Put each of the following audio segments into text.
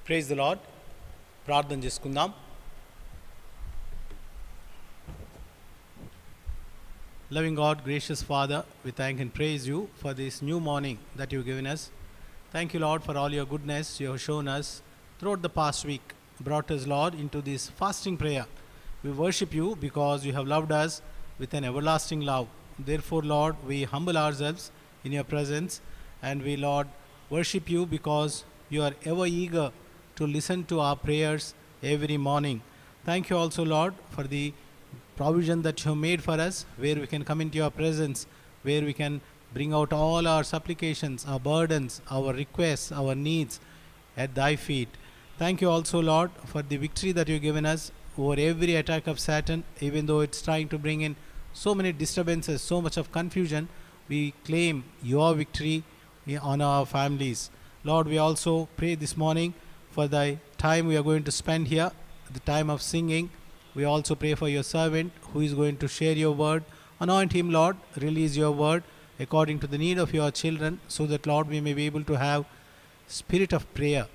Praise the lord. ప్రార్థన చేసుకుందాం. Loving God, gracious Father, we thank and praise you for this new morning that you've given us. Thank you, Lord, for all your goodness you have shown us throughout the past week. Brought us, Lord, into this fasting prayer. We worship you because you have loved us with an everlasting love. Therefore, Lord, we humble ourselves in your presence, and we, Lord, worship you because you are ever eager to listen to our prayers every morning. Thank you also, Lord, for the provision that you have made for us, where we can come into your presence, where we can bring out all our supplications, our burdens, our requests, our needs at thy feet. Thank you also, Lord, for the victory that you've given us over every attack of Satan. Even though it's trying to bring in so many disturbances, so much of confusion, we claim your victory on our families. Lord, we also pray this morning for the time we are going to spend here, the time of singing. We also pray for your servant who is going to share your word. Anoint him, Lord. Release your word according to the need of your children, so that, Lord, we may be able to have spirit of prayer.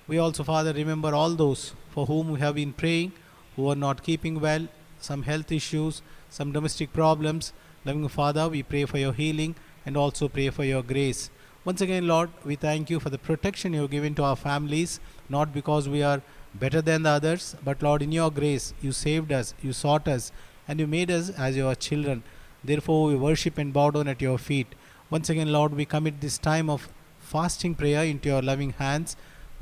We also, Father, remember all those for whom we have been praying, who are not keeping well, some health issues, some domestic problems. Loving Father, we pray for your healing and also pray for your grace. Once again, Lord, we thank you for the protection you have given to our families, not because we are better than the others, but, Lord, in your grace, you saved us, you sought us, and you made us as your children. Therefore, we worship and bow down at your feet. Once again, Lord, we commit this time of fasting prayer into your loving hands,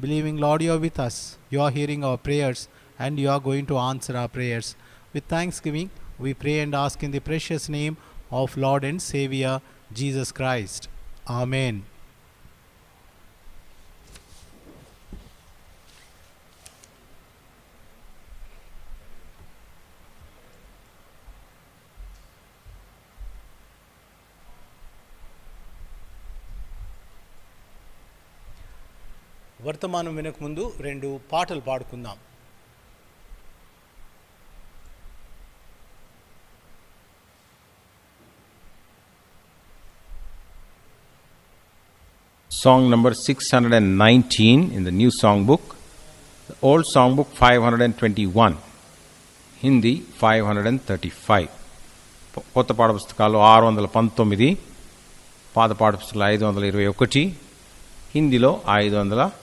believing, Lord, you are with us, you are hearing our prayers, and you are going to answer our prayers. With thanksgiving, we pray and ask in the precious name of Lord and Savior, Jesus Christ. Amen. వర్తమానం వినకముందు 2 పాటలు పాడుకుందాం. Song number 619 in the new song book, the old song book 521, Hindi 535, కొత్త పాఠపుస్తకాలు 619, పాత పాఠపుస్తకాలు 521, హిందీలో 535.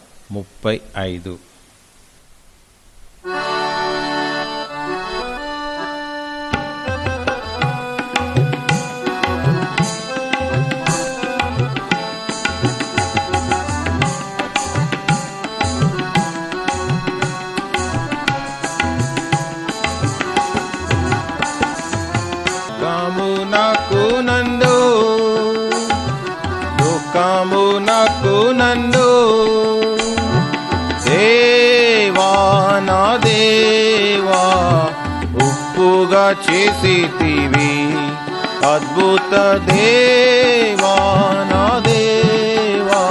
నందు దేవా నా దేవా ఉప్పుగా చేసితివి, అద్భుత దేవా నా దేవా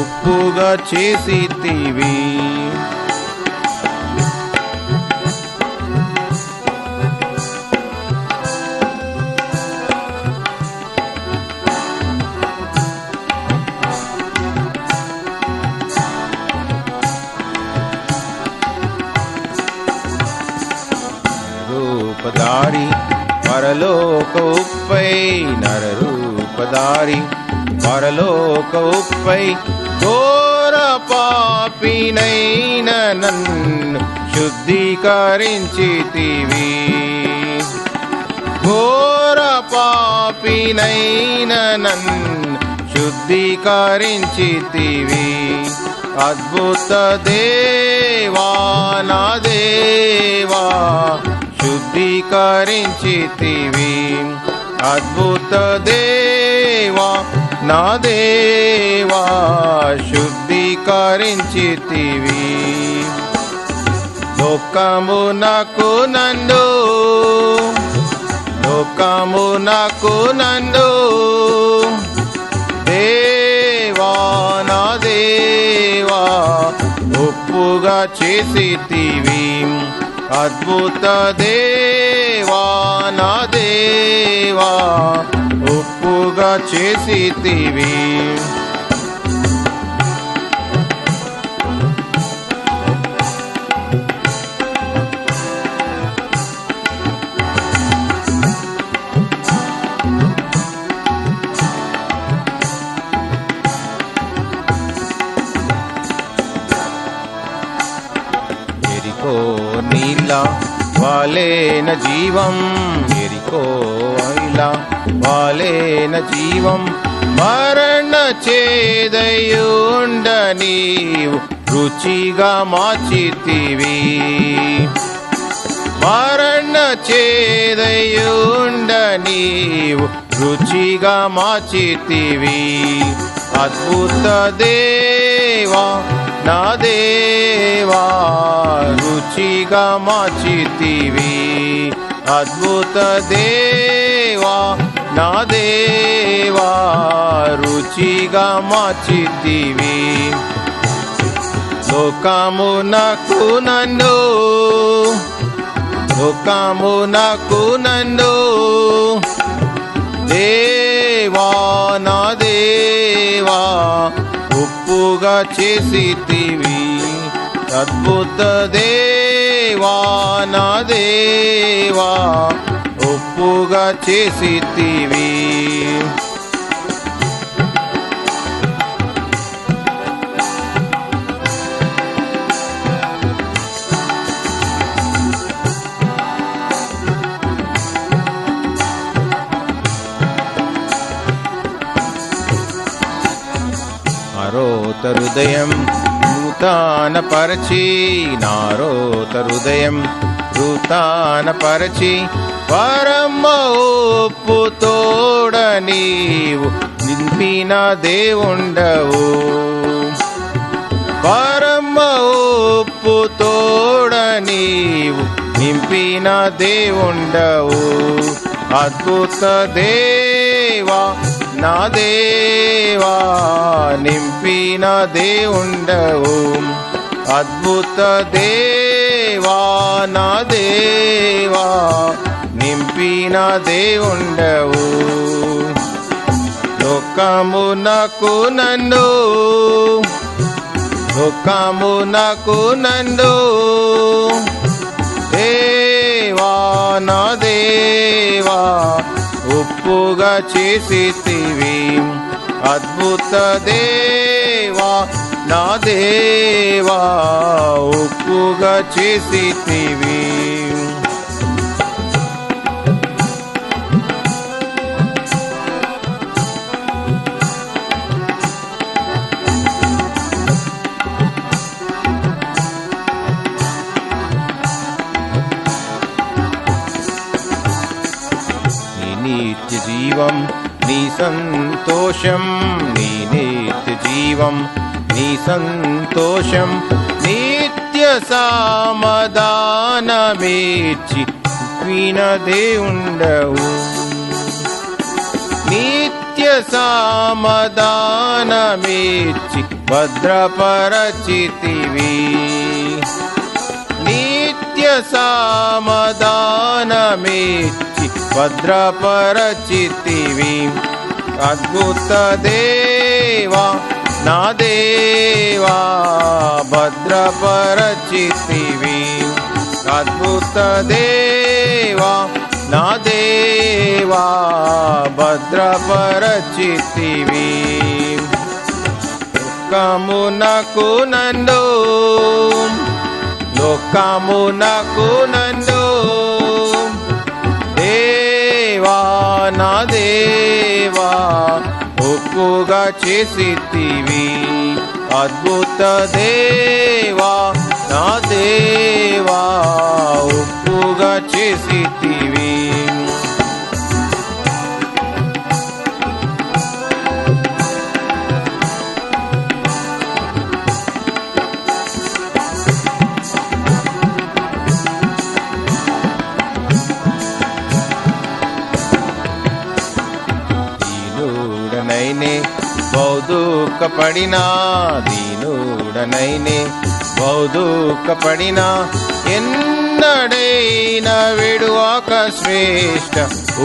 ఉప్పుగా చేసితివి. రూపధారి పరలోక ఉప్పై, నరరూపధారి పరలోక ఉప్పై, ఘోర పాపినైన నన్ను శుద్ధీకరించితివి. ఘోర పాపినైన నన్ను శుద్ధీకరించితివి. అద్భుత దేవా నా దేవా శుద్ధీకరించితివి. అద్భుత దేవా నా దేవా శుద్ధీకరించితివి. లోకమునకు నందు దేవా నా దేవా ఉప్పుగా చేసితివి. అద్భుత దేవా నా దేవా ఉప్పుగా చేసితివి. వాలేన జీవం ఎరికో ఇలా వాలేన జీవం మరణ చేదయుండ నీవు రుచిగా మార్చితివి మరణ చేదయుండ నీవు రుచిగా మార్చితివి అద్భుత దేవా నా దేవా రుచిగా మార్చితివి అద్భుత దేవా నా దేవా రుచిగా మార్చితివి లోకమునకు నన్ను దేవా నా దేవా ఉప్పుగా చేసితివి అద్భుత దేవా నా దేవా ఉప్పుగా చేసితివి నారోత హృదయం నూతనపరచి నారోత హృదయం నూతనపరచి పరమ ఉప్పు తోడ నీవు నింపిన దేవుండవు పరమ ఉప్పు తోడ నీవు నింపిన దేవుండవు అద్భుత దేవా నా దేవా నింపిన దేవుండవు అద్భుత దేవా నా దేవా నింపిన దేవుండవు లోకమునకు నన్ను దేవా నా దేవా ఉప్పుగా చేసితివి అద్భుత దేవా నా దేవా ఉప్పుగా చేసితివి నిత్య జీవం నీ సంతోషం నీ నిత్య జీవం నీ సంతోషం నిత్య సమాధానమేచి విన దేవుండవు నిత్య సమాధానమేచి భద్రపరచితివి నిత్య సమాధానమేచి భద్రపరచితివి అద్భుత దేవా నా దేవా భద్రపరచితివి అద్భుత దేవా నా దేవా భద్రపరచితివి లోకమునకు నన్ను దేవా నా దేవా ఉప్పుగా చేసితివి అద్భుత దేవా నా దేవా ఉప్పుగా చేసితివి దీనుడనైనే బౌదుకపడినా ఎన్నడైనా విడువాక శ్రేష్ఠ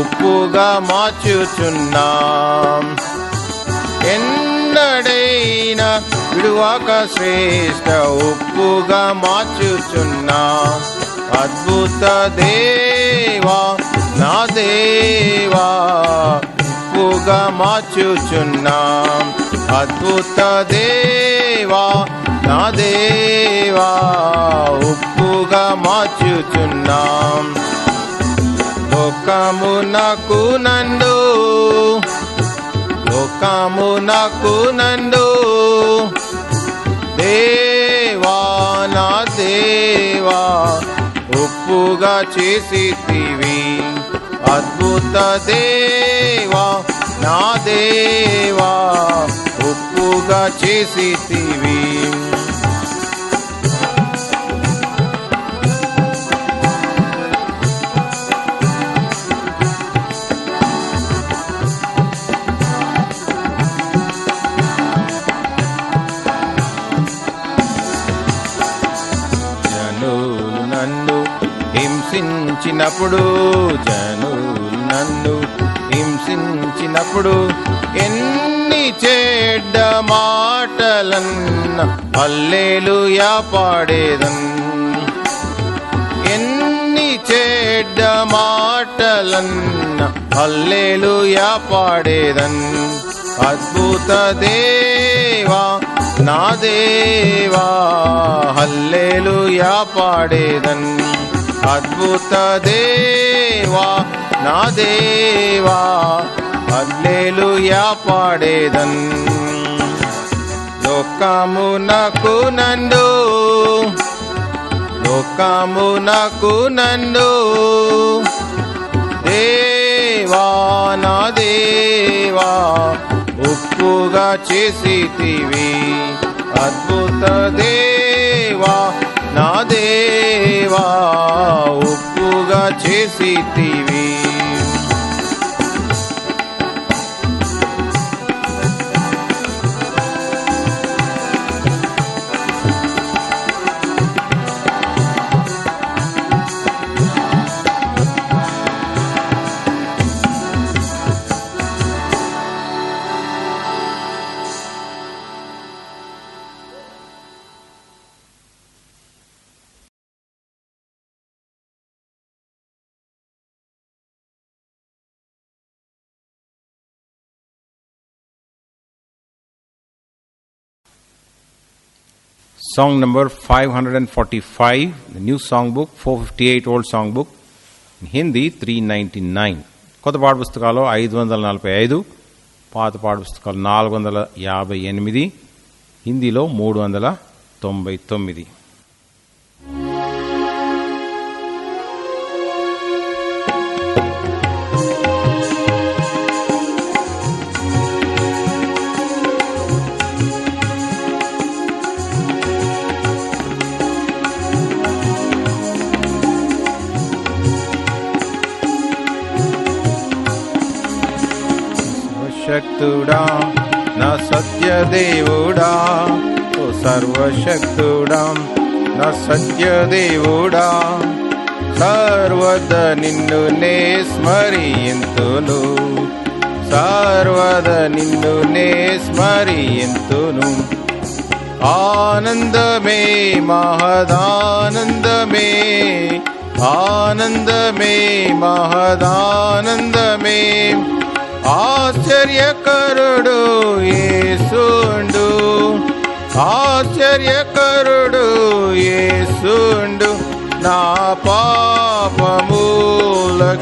ఉప్పుగా మార్చుచున్నాం ఎన్నడైనా విడువాక శ్రేష్ఠ ఉప్పుగా మార్చుచున్నాం అద్భుత దేవా నా దేవా ఉప్పుగా మార్చుచున్నాం అద్భుత దేవా నా దేవా ఉప్పుగా మార్చుచున్నాం. లోకమునకు నందు దేవా నా దేవా ఉప్పుగా చేసితివి. అద్భుత దేవా నా దేవా ఉప్పుగా చేసితివి. జనులు నన్ను హింసించినప్పుడు ఎన్ని చెడ్డ మాటలన్న హల్లెలూయా పాడేదన్. ఎన్ని చెడ్డ మాటలన్న హల్లెలూయా పాడేదన్. అద్భుత దేవా నా దేవా హల్లెలూయా పాడేదన్. అద్భుత దేవా నా దేవా హల్లెలూయా పాడేదన్. లోకమునకు నందు దేవా నా దేవా ఉప్పుగా చేసితివి. అద్భుత దేవా నా దేవా ఉప్పుగా చేసితివి. Song number 545, the new song book, 458 old song book, in Hindi 399. కొత్త పాఠ పుస్తకాలు 545, పాత పాఠ పుస్తకాలు 458, హిందీలో 399. సర్వశక్తుడా నా సత్యదేవుడా, ఓ సర్వశక్తుడా నా సత్యదేవుడా, సర్వద నిన్ను నే స్మరింతును, సర్వద నిన్ను నే స్మరింతును. ఆనందమే మహదానందమే, ఆనందమే మహదానందమే, ఆశ్చర్యకరుడు యేసుండు, ఆశ్చర్యకరుడు యేసుండు. నా పాపముల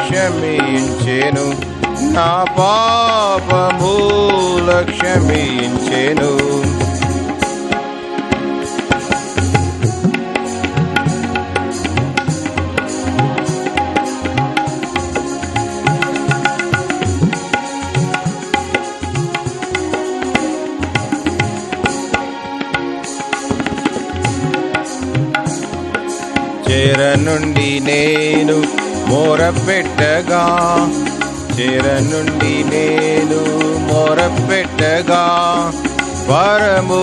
క్షమించెను, నా పాపముల క్షమించెను. చెర నుండి నేను మొరపెట్టగా, చెర నుండి నేను మొరపెట్టగా, పరము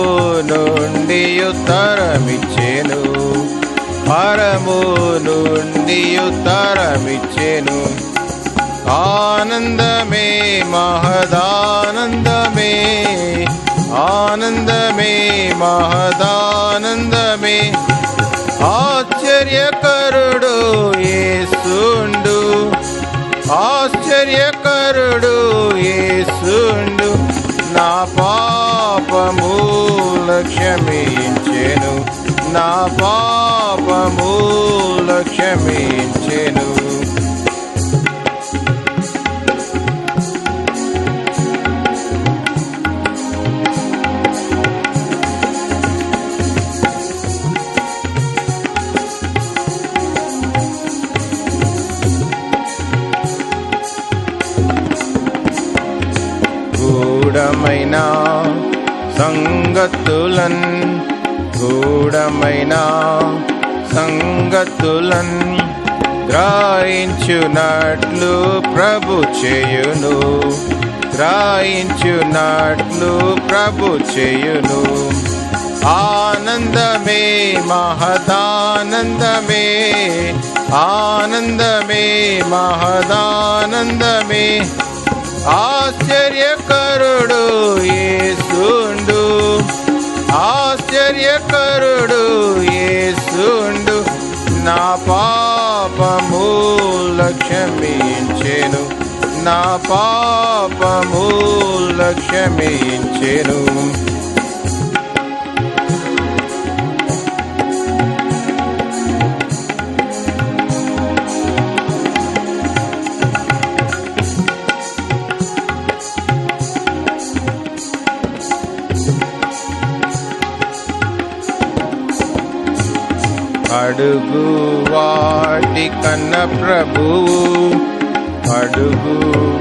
నుండి ఉత్తరమిచ్చెను, పరము నుండి ఉత్తరమిచ్చెను. ఆనందమే మహదానందమే, ఆనందమే మహదానందమే, ఆశ్చర్యకరుడు యేసుండు, ఆశ్చర్యకరుడు యేసుండు. నా పాపముల క్షమించెను, నా పాపముల క్షమించెను. గూఢమైన సంగతులన్ గూఢమైన సంగతులన్ గ్రహించునట్లు ప్రభు చేయును, గ్రహించునట్లు ప్రభు చేయును. ఆనందమే మహదానందమే, ఆనందమే మహదానందమే, ఆశ్చర్యకరుడు యేసుండు, ఆశ్చర్యకరుడు యేసుండు, నా పాపముల క్షమించెను, నా పాపముల క్షమించెను. అడుగు వాటి కన్న ప్రభువు, అడుగు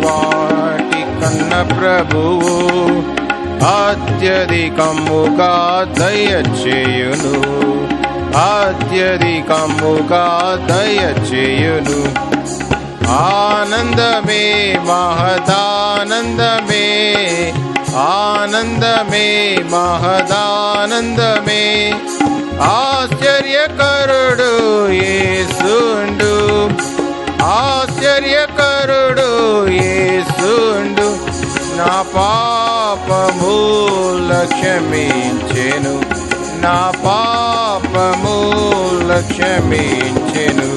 వాటి కన్న ప్రభువు అత్యధికముగా దయచేయును, అత్యధికముగా దయచేయును. ఆనందమే మహదానందమే, ఆనందమే మహదానందమే, ఆశ్చర్యకరుడు యేసుండు, ఆశ్చర్యకరుడు యేసుండు, నా పాపముల క్షమించెను, నా పాపముల క్షమించెను.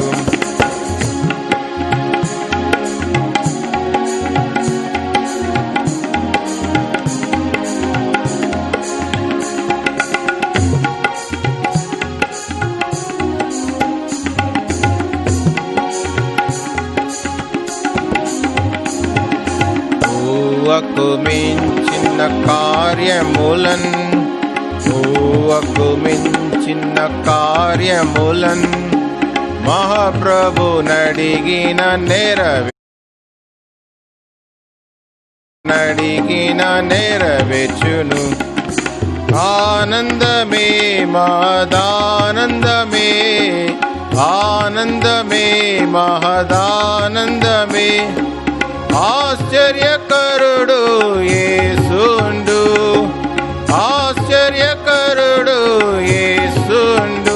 ఊహకు మించిన కార్యములన్, ఊహకు మించిన కార్యములన్ మహాప్రభు నడిగిన నడిగిన నెరవేర్చును. ఆనందమే మహదానందమే, ఆనందమే మహదానందమే, ఆశ్చర్యకరుడు యేసుండు, ఆశ్చర్యకరుడు యేసుండు,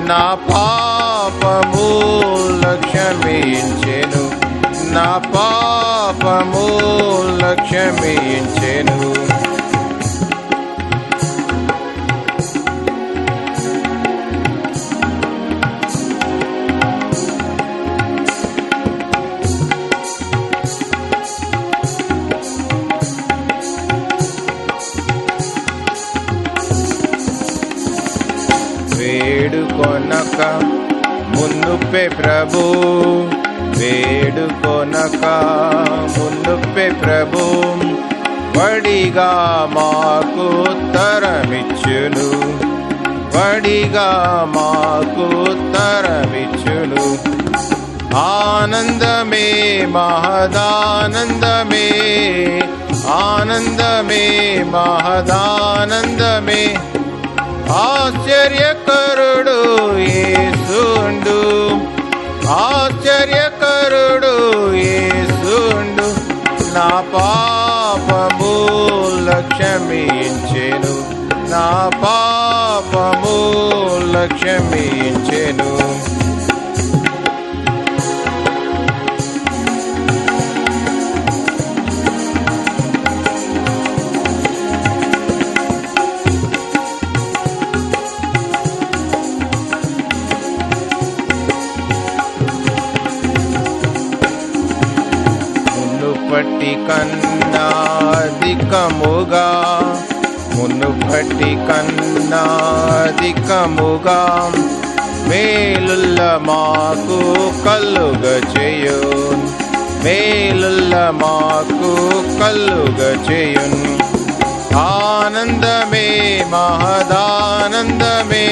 నా పాపముల క్షమించెను, నా పాపముల క్షమించెను. వేడుకొనక మున్నుప్పే ప్రభు, వేడుకొనక మున్నుప్పే ప్రభు వడిగా మాకు తరమిచ్చును, వడిగా మాకు తరమిచ్చును. ఆనందమే మహదానందమే, ఆనందమే మహదానందమే, ఆశ్చర్యకరుడు యేసుండు, ఆశ్చర్యకరుడు యేసుండు, నా పాపముల క్షమించెను, నా పాపముల క్షమించెను. మునుపటి కన్నా అధికముగా, మునుపటి కన్నా అధికముగా మేలుల్ల మాకు కలుగ చేయున్, మేలుల్ల మాకు కలుగ చేయున్. ఆనందమే మహదానందమే,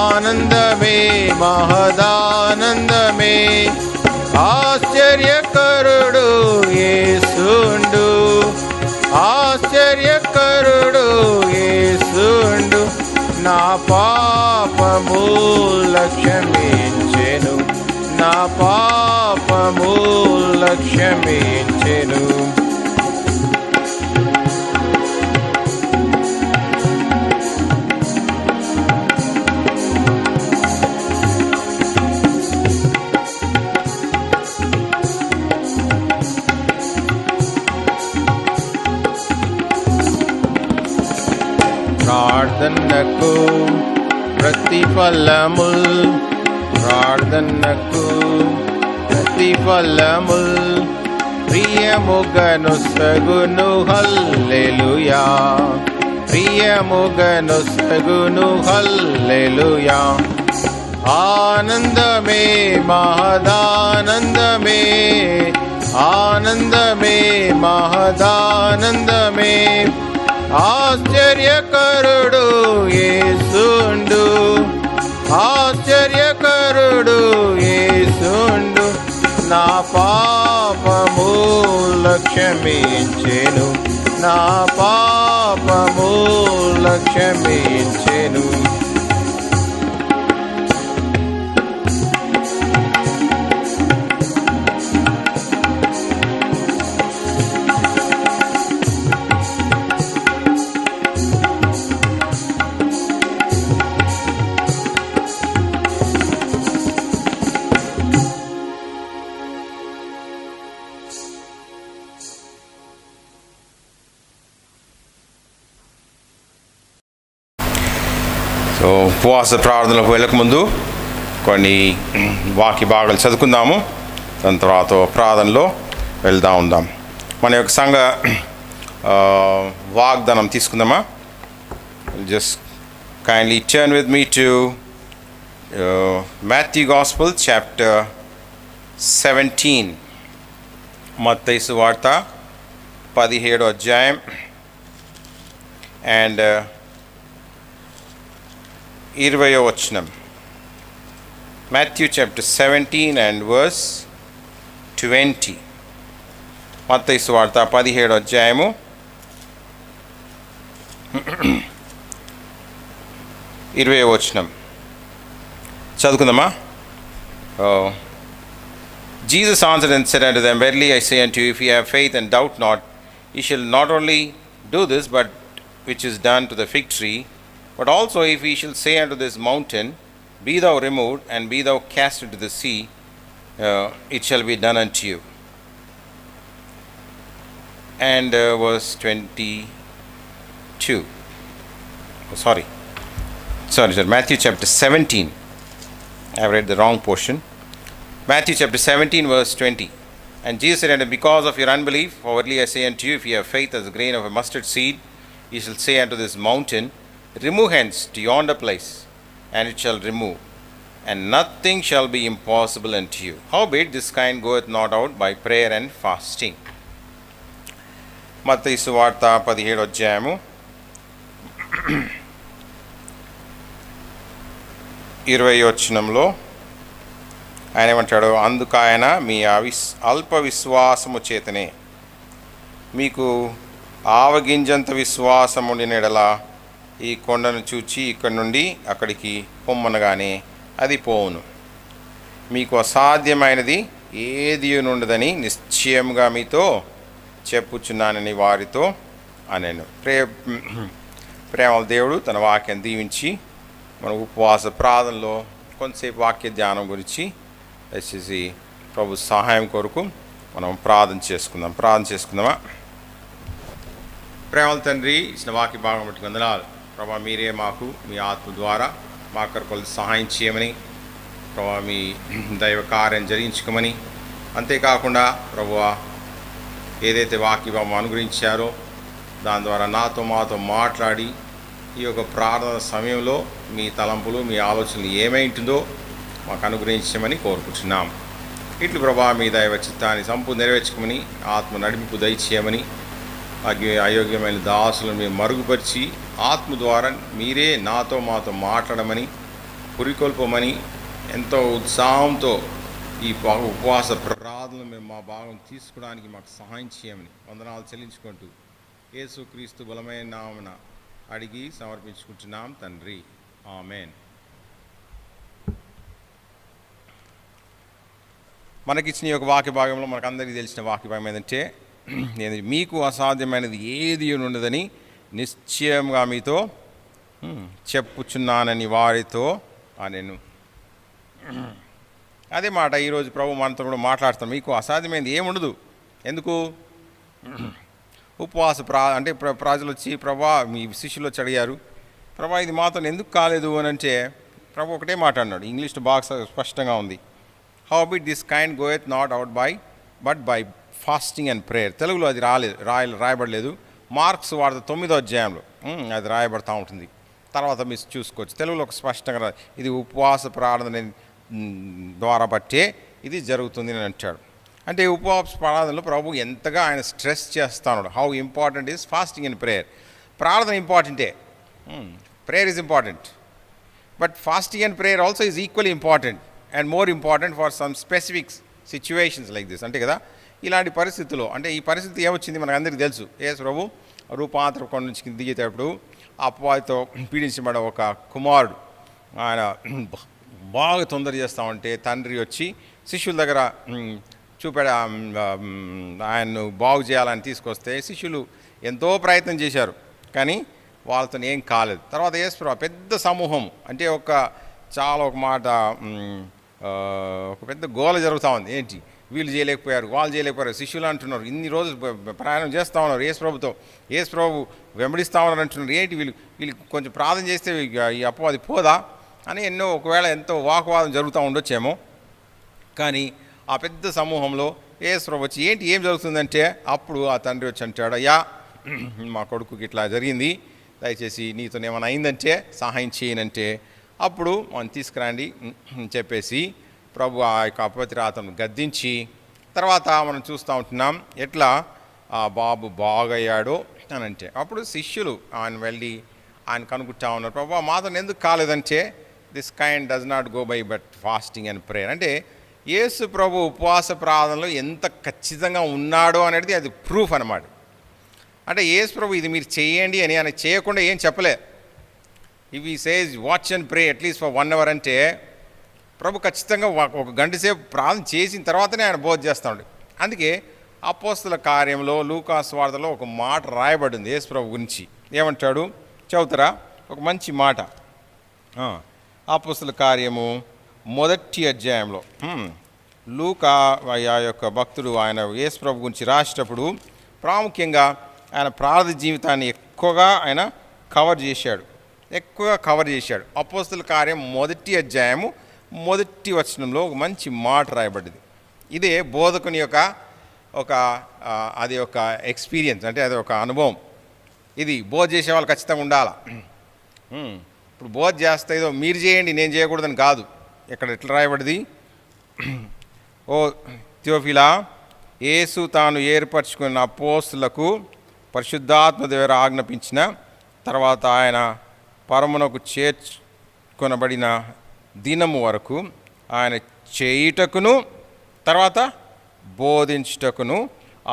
ఆనందమే మహదానందమే. ఆశ్చర్యకరుడు యేసుండు, ఆశ్చర్యకరుడు యేసుండు. నా పాపముల క్షమించెను, నా పాపముల క్షమించెను. ప్రార్థనకు ప్రతిఫలముల్, ప్రార్థనకు ప్రతిఫలముల్ ప్రియముగనొసగును హల్లెలూయా, ప్రియముగనొసగును హల్లెలూయా. ఆనందమే మహదానందమే, ఆనందమే మహదానందమే. ఆశ్చర్యకరుడు యేసుండు, ఆశ్చర్యకరుడు యేసుండు. నా పాపముల క్షమించెను, నా పాపముల క్షమించెను. సో ఉపవాస ప్రార్థనలకు వెళ్ళకముందు కొన్ని వాక్య భాగాలు చదువుకుందాము, దాని తర్వాత ప్రార్థనలో వెళ్తూ ఉందాం. మన యొక్క సంఘ వాగ్దానం తీసుకుందామా. Just kindly turn with me to Matthew gospel chapter 17. మత్తయి సువార్త 17వ అధ్యాయం అండ్ 20వ వచనం. Matthew chapter 17 and verse 20. మత్తయి సువార్త 17వ అధ్యాయము 20వ వచనం చదువుకుందామా. Jesus answered and said unto them, Verily I say unto you, if ye have faith and doubt not, ye shall not only do this, but which is done to the fig tree, but also if ye shall say unto this mountain, Be thou removed, and be thou cast into the sea, it shall be done unto you. And verse 22. Sorry, Matthew chapter 17. I have read the wrong portion. Matthew chapter 17, verse 20. And Jesus said unto them, Because of your unbelief, for verily I say unto you, if ye have faith as a grain of a mustard seed, ye shall say unto this mountain, Remove hence to yonder place, and it shall remove, and nothing shall be impossible unto you. Howbeit this kind goeth not out by prayer and fasting. మత్తయి సువార్త 17వ అధ్యాయము 20వ వచనంలో ఆయన ఏమంటాడు, అందుకు ఆయన మీ అల్ప విశ్వాసము చేతనే మీకు ఆవగింజంత విశ్వాసము ఉండిన ఎడల ఈ కొండను చూచి ఇక్కడి నుండి అక్కడికి పొమ్మనగానే అది పోవును. మీకు అసాధ్యమైనది ఏది నుండదని నిశ్చయముగా మీతో చెప్పుచున్నానని వారితో అనెను. ప్రేమల దేవుడు తన వాక్యం దీవించి మన ఉపవాస ప్రార్థనలో కొంతసేపు వాక్య ధ్యానం గురించి దయచేసి ప్రభు సహాయం కొరకు మనం ప్రార్థన చేసుకుందామా. ప్రేమల తండ్రి, ఇచ్చిన వాక్య భాగం బట్టి వందనాలు ప్రభా. మీరే మాకు మీ ఆత్మ ద్వారా మా కొరకు సహాయం చేయమని ప్రభా, మీ దైవ కార్యం జరిగించుకోమని, అంతేకాకుండా ప్రభువా ఏదైతే వాక్య భాగం అనుగ్రహించారో దాని ద్వారా మాతో మాట్లాడి ఈ యొక్క ప్రార్థన సమయంలో మీ తలంపులు మీ ఆలోచనలు ఏమైంటుందో మాకు అనుగ్రహించమని కోరుకుంటున్నాం. ఇట్లు ప్రభా మీ దైవ చిత్తాన్ని సంపూర్ణ నెరవేర్చుకోమని ఆత్మ నడిపింపు దయచేయమని అయోగ్యమైన దాసులను మేము మరుగుపరిచి ఆత్మ ద్వారా మీరే మాతో మాట్లాడమని పురికొల్పమని ఎంతో ఉత్సాహంతో ఈ ఉపవాస ప్రార్థనలు మేము మా భాగం తీసుకోవడానికి మాకు సహాయం చేయమని వందనాలు చెల్లించుకుంటూ యేసుక్రీస్తు బలమైన నామమున అడిగి సమర్పించుకుంటున్నాం తండ్రి. ఆమేన్. మనకిచ్చిన ఈ యొక్క వాక్య భాగంలో మనకందరికీ తెలిసిన వాక్య భాగం ఏంటంటే, మీకు అసాధ్యమైనది ఏది ఉండదని నిశ్చయంగా మీతో చెప్పుచున్నానని వారితో నేను. అదే మాట ఈరోజు ప్రభు మనతో కూడా మాట్లాడతాం. మీకు అసాధ్యమైనది ఏముండదు. ఎందుకు? ఉపవాస అంటే ప్రజలు వచ్చి ప్రభా, మీ శిష్యులు వచ్చి అడిగారు, ప్రభా ఇది మాతో ఎందుకు కాలేదు అని అంటే ప్రభు ఒకటే మాట అన్నాడు. ఇంగ్లీష్లో బాగా స్పష్టంగా ఉంది. Howbeit this kind goeth not out but by fasting and prayer. తెలుగులో అది రాయబడలేదు. మార్క్స్ వార్త 9వ అధ్యాయంలో అది రాయబడతా ఉంటుంది. తర్వాత మీరు చూసుకోవచ్చు. తెలుగులో ఒక స్పష్టంగా ఇది ఉపవాస ప్రార్థన ద్వారా బట్టే ఇది జరుగుతుంది అని అంటాడు. అంటే ఉపవాస ప్రార్థనలో ప్రభు ఎంతగా ఆయన స్ట్రెస్ చేస్తున్నాడు. How important is fasting and prayer. ప్రార్థన ఇంపార్టెంటే, prayer is important, but fasting and prayer also is equally important and more important for some specific situations like this. అంతే కదా, ఇలాంటి పరిస్థితుల్లో అంటే ఈ పరిస్థితి ఏమొచ్చింది మనకు అందరికీ తెలుసు. యేసు ప్రభు రూపాంతర కొండ నుంచి దిగేటప్పుడు అపవాదితో పీడించబడ ఒక కుమారుడు ఆయన బాగా తొందర చేస్తూ ఉంటే తండ్రి వచ్చి శిష్యుల దగ్గర చూపాడు. ఆయన్ను బాగు చేయాలని తీసుకొస్తే శిష్యులు ఎంతో ప్రయత్నం చేశారు, కానీ వాళ్ళతో ఏం కాలేదు. తర్వాత యేసు ప్రభు పెద్ద సమూహం అంటే ఒక పెద్ద గోల జరుగుతూ ఉంది. ఏంటి వీళ్ళు చేయలేకపోయారు, వాళ్ళు చేయలేకపోయారు, శిష్యులు అంటున్నారు. ఇన్ని రోజులు ప్రయాణం చేస్తూ ఉన్నారు యేసు ప్రభుతో, యేసు ప్రభు వెంబడిస్తూ ఉన్నారు అంటున్నారు. ఏంటి వీళ్ళు కొంచెం ప్రార్థన చేస్తే ఈ అపవాది పోదా అని ఎంతో వాకువాదం జరుగుతూ ఉండొచ్చేమో. కానీ ఆ పెద్ద సమూహంలో యేసు ప్రభు వచ్చి ఏం జరుగుతుందంటే అప్పుడు ఆ తండ్రి వచ్చి అంటాడు, అయ్యా మా కొడుకుకి ఇట్లా జరిగింది, దయచేసి నీతో ఏమైనా అయిందంటే సహాయం చేయనంటే అప్పుడు మనం తీసుకురండి చెప్పేసి ప్రభు ఆ యొక్క అపవిత్ర ఆత్మను గద్దించి తర్వాత మనం చూస్తూ ఉంటున్నాం ఎట్లా ఆ బాబు బాగయ్యాడో అని అంటే అప్పుడు శిష్యులు ఆయన వెళ్ళి ఆయన కనుక్కుంటా ఉన్నారు, ప్రభు మాతో ఎందుకు కాలేదంటే this kind does not go by but fasting and prayer. అంటే యేసు ప్రభు ఉపవాస ప్రార్థనలో ఎంత ఖచ్చితంగా ఉన్నాడో అనేది అది ప్రూఫ్ అన్నమాట. అంటే యేసు ప్రభు ఇది మీరు చేయండి అని ఆయన చేయకుండా ఏం చెప్పలే. ఇవి says watch and pray at least for 1 hour అంటే ప్రభు ఖచ్చితంగా ఒక గంట సేపు ప్రార్థన చేసిన తర్వాతనే ఆయన బోధ చేస్తాడు. అందుకే అపోస్తల కార్యంలో లూకాసు వార్తలో ఒక మాట రాయబడింది యేసు ప్రభు గురించి. ఏమంటాడు చదువుతారా? ఒక మంచి మాట. అపోస్తల కార్యము 1వ అధ్యాయంలో లూకా ఆ యొక్క భక్తుడు ఆయన యేసు ప్రభు గురించి రాసేటప్పుడు ప్రాముఖ్యంగా ఆయన ప్రార్థన జీవితాన్ని ఎక్కువగా కవర్ చేశాడు. అపోస్తల కార్యం 1వ అధ్యాయము 1వ వచనంలో ఒక మంచి మాట రాయబడింది. ఇదే బోధకుని యొక్క అది ఒక ఎక్స్పీరియన్స్, అంటే అది ఒక అనుభవం. ఇది బోధ చేసే వాళ్ళు ఖచ్చితంగా ఉండాలి. ఇప్పుడు బోధ చేస్తే ఏదో మీరు చేయండి నేను చేయకూడదని కాదు. ఇక్కడ ఎట్లా రాయబడింది? ఓ థియోఫిలా, యేసు తాను ఏర్పరచుకున్న అపోస్తులకు పరిశుద్ధాత్మ ద్వారా ఆజ్ఞాపించిన తర్వాత ఆయన పరమునకు చేర్చుకొనబడిన దినము వరకు ఆయన చేయుటకును తర్వాత బోధించుటకును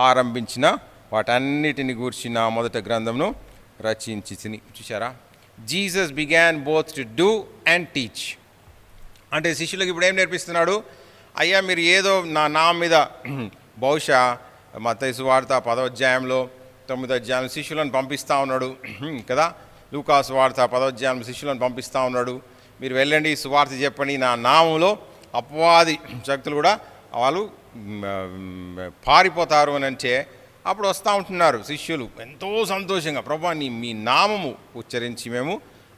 ఆరంభించిన వాటన్నిటిని గూర్చిన మొదటి గ్రంథమును రచించి. చూసారా, Jesus began both to do and teach. అంటే శిష్యులకు ఇప్పుడు ఏం నేర్పిస్తున్నాడు? అయ్యా మీరు ఏదో నా మీద బహుశా మత్తయి సువార్త 10వ అధ్యాయంలో 9వ అధ్యాయంలో శిష్యులను పంపిస్తూ ఉన్నాడు కదా, లూకాసు వార్త 10వ అధ్యాయంలో శిష్యులను పంపిస్తూ ఉన్నాడు, మీరు వెళ్ళండి సువార్త చెప్పండి, నా నామంలో అపవాది శక్తులు కూడా వాళ్ళు పారిపోతారు అని అంటే అప్పుడు వస్తూ ఉంటున్నారు శిష్యులు ఎంతో సంతోషంగా, ప్రభా మీ నామము ఉచ్చరించి మేము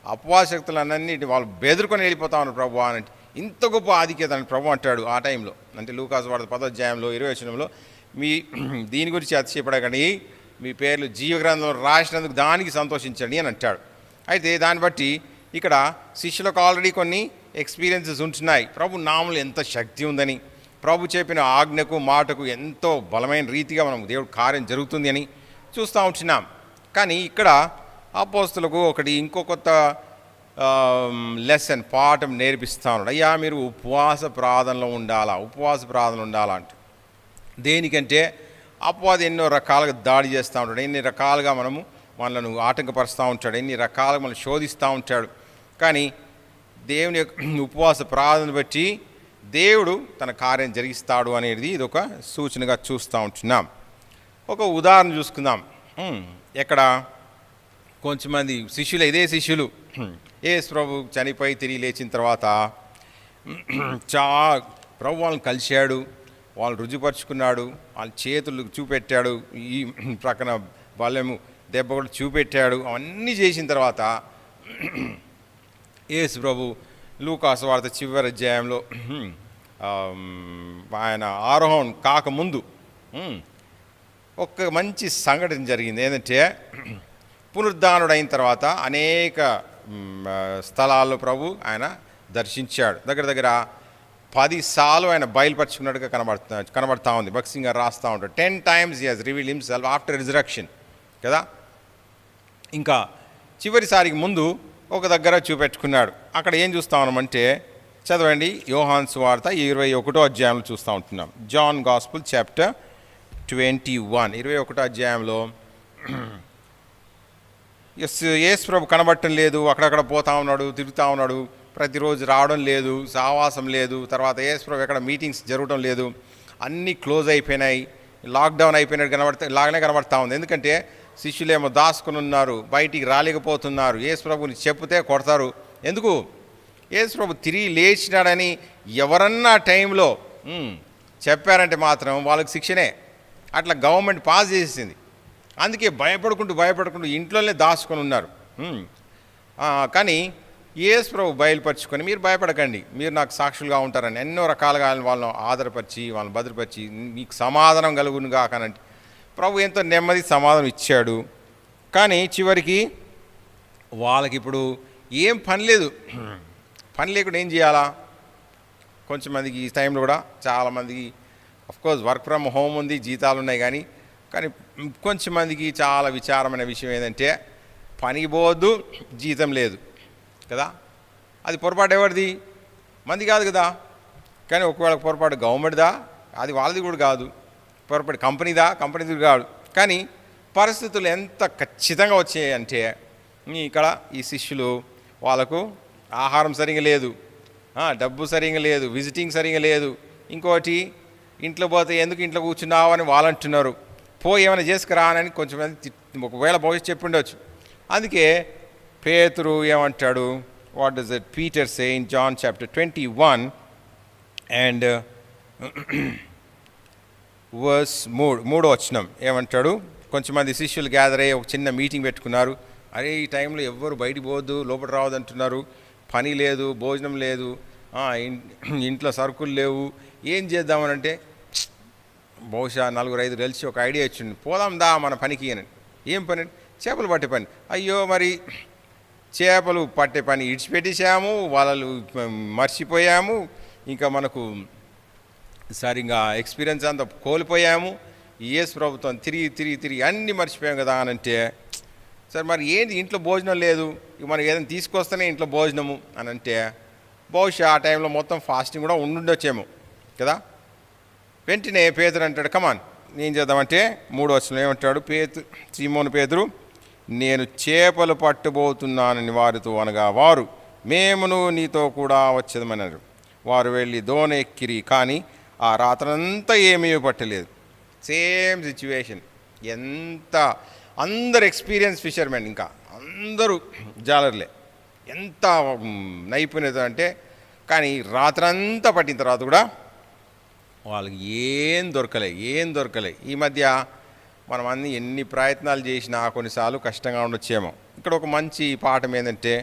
అపవాద శక్తులన్నింటి వాళ్ళు బెదురుకొని వెళ్ళిపోతా ఉన్నారు ప్రభు అని. ఇంత గొప్ప ఆధిక్యత అని ప్రభు అంటాడు ఆ టైంలో. అంటే లూకాసు వార్త 10వ అధ్యాయంలో 20వ వచనంలో, దీని గురించి అతిశయపడకండి, మీ పేర్లు జీవగ్రంథంలో రాసినందుకు దానికి సంతోషించండి అని అంటాడు. అయితే దాన్ని బట్టి ఇక్కడ శిష్యులకు ఆల్రెడీ కొన్ని ఎక్స్పీరియన్సెస్ ఉంటున్నాయి. ప్రభు నామములో ఎంత శక్తి ఉందని, ప్రభు చెప్పిన ఆజ్ఞకు మాటకు ఎంతో బలమైన రీతిగా మనం దేవుడు కార్యం జరుగుతుంది అని చూస్తూ ఉంటున్నాం. కానీ ఇక్కడ అపోస్తలులకు ఇంకో కొత్త లెసన్ పాఠం నేర్పిస్తూ ఉన్నాడు. అయ్యా మీరు ఉపవాస ప్రార్థనలో ఉండాలా అంటే దేనికంటే అపవాది ఎన్నో రకాలుగా దాడి చేస్తూ ఉంటాడు, ఎన్ని రకాలుగా మనల్ని ఆటంకపరుస్తూ ఉంటాడు, ఎన్ని రకాలుగా మనల్ని శోధిస్తూ ఉంటాడు. కానీ దేవుని యొక్క ఉపవాస ప్రార్థన బట్టి దేవుడు తన కార్యం జరిగిస్తాడు అనేది ఇది ఒక సూచనగా చూస్తూ ఉంటున్నాం. ఒక ఉదాహరణ చూసుకుందాం. ఎక్కడ కొంచెంమంది శిష్యులు, ఇదే శిష్యులు యేసు ప్రభు చనిపోయి తిరిగి లేచిన తర్వాత ప్రభు వాళ్ళని కలిశాడు, వాళ్ళు రుజుపరుచుకున్నాడు, వాళ్ళ చేతులు చూపెట్టాడు, ఈ ప్రక్కన బలము దెబ్బ కూడా చూపెట్టాడు. అవన్నీ చేసిన తర్వాత యేసు ప్రభు లూకాసు వార్త చివరి అధ్యాయంలో ఆయన ఆరోహణం కాకముందు ఒక మంచి సంఘటన జరిగింది. ఏంటంటే పునరుద్ధానుడైన తర్వాత అనేక స్థలాల్లో ప్రభు ఆయన దర్శించాడు. దగ్గర 10 సార్లు ఆయన బయలుపరుచుకున్నట్టుగా కనబడతా ఉంది. భక్సింగ్ గారు రాస్తూ ఉంటాడు 10 times he has revealed himself after resurrection కదా. ఇంకా చివరిసారికి ముందు ఒక దగ్గర చూపెట్టుకున్నాడు. అక్కడ ఏం చూస్తూ ఉన్నామంటే, చదవండి, యోహాను సువార్త 21వ అధ్యాయంలో చూస్తూ ఉంటున్నాం. జాన్ గాస్పుల్ చాప్టర్ 21 21వ అధ్యాయంలో యేసు ప్రభు కనబడటం లేదు, అక్కడక్కడ పోతా ఉన్నాడు, తిరుగుతూ ఉన్నాడు, ప్రతిరోజు రావడం లేదు, సహవాసం లేదు. తర్వాత యేసు ప్రభు ఎక్కడ మీటింగ్స్ జరగడం లేదు, అన్నీ క్లోజ్ అయిపోయినాయి, లాక్డౌన్ అయిపోయినట్టు లాగానే కనబడతా ఉంది. ఎందుకంటే శిష్యులేమో దాచుకుని ఉన్నారు, బయటికి రాలేకపోతున్నారు. యేసు ప్రభుని చెప్తే కొడతారు. ఎందుకు? యేసు ప్రభు తిరిగి లేచినాడని ఎవరన్నా టైంలో చెప్పారంటే మాత్రం వాళ్ళకి శిక్షనే. అట్లా గవర్నమెంట్ పాస్ చేసేసింది. అందుకే భయపడుకుంటూ ఇంట్లోనే దాచుకొని ఉన్నారు. కానీ యేసు ప్రభు బయలుపరుచుకొని, మీరు భయపడకండి, మీరు నాకు సాక్షులుగా ఉంటారని ఎన్నో రకాలుగా వాళ్ళని ఆధారపరిచి, వాళ్ళని భద్రపరిచి, మీకు సమాధానం కలుగునుగా కానంటే ప్రభు ఎంతో నెమ్మది సమాధానం ఇచ్చాడు. కానీ చివరికి వాళ్ళకి ఇప్పుడు ఏం పని లేదు. పని లేకుండా ఏం చేయాలా? కొంచెంమందికి ఈ టైంలో కూడా చాలామందికి అఫ్కోర్స్ వర్క్ ఫ్రమ్ హోమ్ ఉంది, జీతాలు ఉన్నాయి. కానీ కొంచెంమందికి చాలా విచారమైన విషయం ఏంటంటే పనికి పోవద్దు, జీతం లేదు కదా. అది పొరపాటు ఎవరిది? మంది కాదు కదా. కానీ ఒకవేళ పొరపాటు గవర్నమెంట్దా, అది వాళ్ళది కూడా కాదు. పొరపాటు కంపెనీది కాదు. కానీ పరిస్థితులు ఎంత ఖచ్చితంగా వచ్చాయంటే, ఇక్కడ ఈ శిష్యులు వాళ్ళకు ఆహారం సరిగా లేదు, డబ్బు సరిగా లేదు, విజిటింగ్ సరిగా లేదు, ఇంకోటి ఇంట్లో పోతే ఎందుకు ఇంట్లో కూర్చున్నావు అని వాళ్ళు అంటున్నారు. ఏమైనా చేసుకురా అని కొంచెం ఒకవేళ భవిష్యత్తు చెప్పిండొచ్చు. అందుకే పేతురు ఏమంటాడు? What does it Peter say in John chapter 21 and verse 3వ వచనం ఏమంటాడు? కొంచెంమంది శిష్యులు గ్యాదర్ అయ్యి ఒక చిన్న మీటింగ్ పెట్టుకున్నారు. అరే ఈ టైంలో ఎవ్వరు బయటికి పోవద్దు, లోపల రావద్దు అంటున్నారు, పని లేదు, భోజనం లేదు, ఇంట్లో సరుకులు లేవు, ఏం చేద్దామనంటే బహుశా 4-5 కలిసి ఒక ఐడియా ఇచ్చింది, పోదాం దా మన పనికి అని. ఏం పని? చేపలు పట్టే పని. అయ్యో మరి చేపలు పట్టే పని ఇడిచిపెట్టేసాము, వాళ్ళు మర్చిపోయాము, ఇంకా మనకు సరిగా ఎక్స్పీరియన్స్ అంతా కోల్పోయాము, యేసు ప్రభుత్వం తిరిగి అన్నీ మర్చిపోయాం కదా అని అంటే, సరే మరి ఏంటి ఇంట్లో భోజనం లేదు, మనం ఏదైనా తీసుకొస్తేనే ఇంట్లో భోజనము అని అంటే, బహుశా ఆ టైంలో మొత్తం ఫాస్టింగ్ కూడా ఉండుండొచ్చేమో కదా. వెంటనే పేతురు అంటాడు, కమాన్ ఏం చేద్దామంటే 3వ వచనంలో ఏమంటాడు? సీమోను పేతురు, నేను చేపలు పట్టబోతున్నానని వారితో అనగా, వారు మేమును నీతో కూడా వచ్చేదమన్నారు. వారు వెళ్ళి దోణ ఎక్కిరి, కానీ ఆ రాత్రంతా ఏమీ పట్టలేదు. Same situation. అందరు ఎక్స్పీరియన్స్ ఫిషర్మెన్, ఇంకా అందరూ జాలర్లే, ఎంత నైపుణ్యత అంటే. కానీ రాత్రంతా పట్టిన తర్వాత కూడా వాళ్ళకి ఏం దొరకలే. ఈ మధ్య మనం అన్ని ఎన్ని ప్రయత్నాలు చేసినా కొన్నిసార్లు కష్టంగా ఉండొచ్చేమో. ఇక్కడ ఒక మంచి పాఠం ఏంటంటే,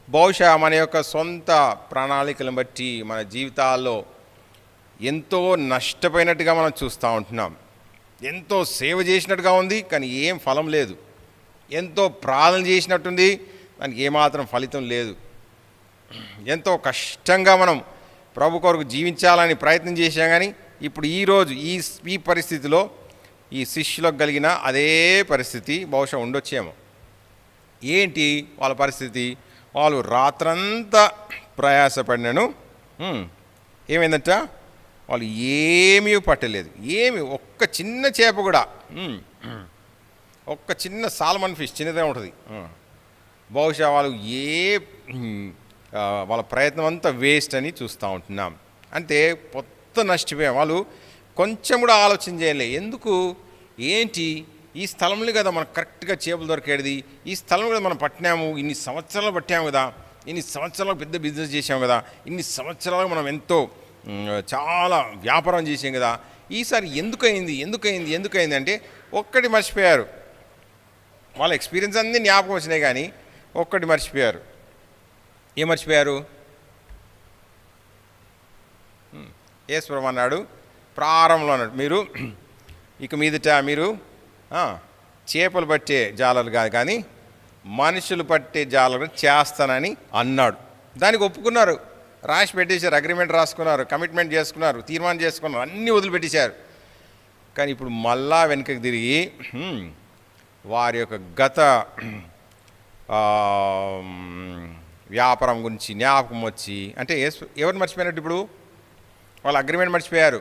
బహుశా మన యొక్క సొంత ప్రణాళికలను బట్టి మన జీవితాల్లో ఎంతో నష్టపోయినట్టుగా మనం చూస్తూ ఉంటున్నాం. ఎంతో సేవ చేసినట్టుగా ఉంది, కానీ ఏం ఫలం లేదు. ఎంతో ప్రార్థన చేసినట్టుంది, దానికి ఏమాత్రం ఫలితం లేదు. ఎంతో కష్టంగా మనం ప్రభు కొరకు జీవించాలని ప్రయత్నం చేశాం, కానీ ఇప్పుడు ఈరోజు ఈ పరిస్థితిలో ఈ శిష్యులకు కలిగిన అదే పరిస్థితి బహుశా ఉండొచ్చేమో. ఏంటి వాళ్ళ పరిస్థితి? వాళ్ళు రాత్రంతా ప్రయాసపడినను ఏమైందంట, వాళ్ళు ఏమీ పట్టలేదు. ఒక్క చిన్న చేప కూడా, ఒక్క చిన్న సాల్మన్ ఫిష్ చిన్నదే ఉంటుంది. బహుశా వాళ్ళు వాళ్ళ ప్రయత్నం అంతా వేస్ట్ అని చూస్తూ ఉంటున్నాం. అంటే కొత్త నష్టపోయాం. వాళ్ళు కొంచెం కూడా ఆలోచన చేయలే. ఎందుకు, ఏంటి, ఈ స్థలంలో కదా మనకు కరెక్ట్గా చేపలు దొరికేది, ఈ స్థలంలో కదా మనం పట్టినాము, ఇన్ని సంవత్సరాలు పట్టాము కదా, ఇన్ని సంవత్సరాలకు పెద్ద బిజినెస్ చేసాము కదా, ఇన్ని సంవత్సరాలు మనం ఎంతో చాలా వ్యాపారం చేసాం కదా, ఈసారి ఎందుకైంది అంటే ఒక్కటి మర్చిపోయారు. వాళ్ళ ఎక్స్పీరియన్స్ అన్నీ జ్ఞాపకం వచ్చినాయి, కానీ ఒక్కటి మర్చిపోయారు. ఏం మర్చిపోయారు? యేసు ప్రభువు అన్నాడు ప్రారంభంలో అన్నాడు, మీరు ఇక మీదట మీరు చేపలు పట్టే జాలలు కాదు, కానీ మనుషులు పట్టే జాలలు చేస్తానని అన్నాడు. దానికి ఒప్పుకున్నారు, రాసి పెట్టేశారు, అగ్రిమెంట్ రాసుకున్నారు, కమిట్మెంట్ చేసుకున్నారు, తీర్మానం చేసుకున్నారు, అన్నీ వదిలిపెట్టేశారు. కానీ ఇప్పుడు మళ్ళా వెనుకకు తిరిగి వారి యొక్క గత వ్యాపారం గురించి జ్ఞాపకం వచ్చి, అంటే ఎవరు మర్చిపోయినట్టు ఇప్పుడు? వాళ్ళ అగ్రిమెంట్ మర్చిపోయారు,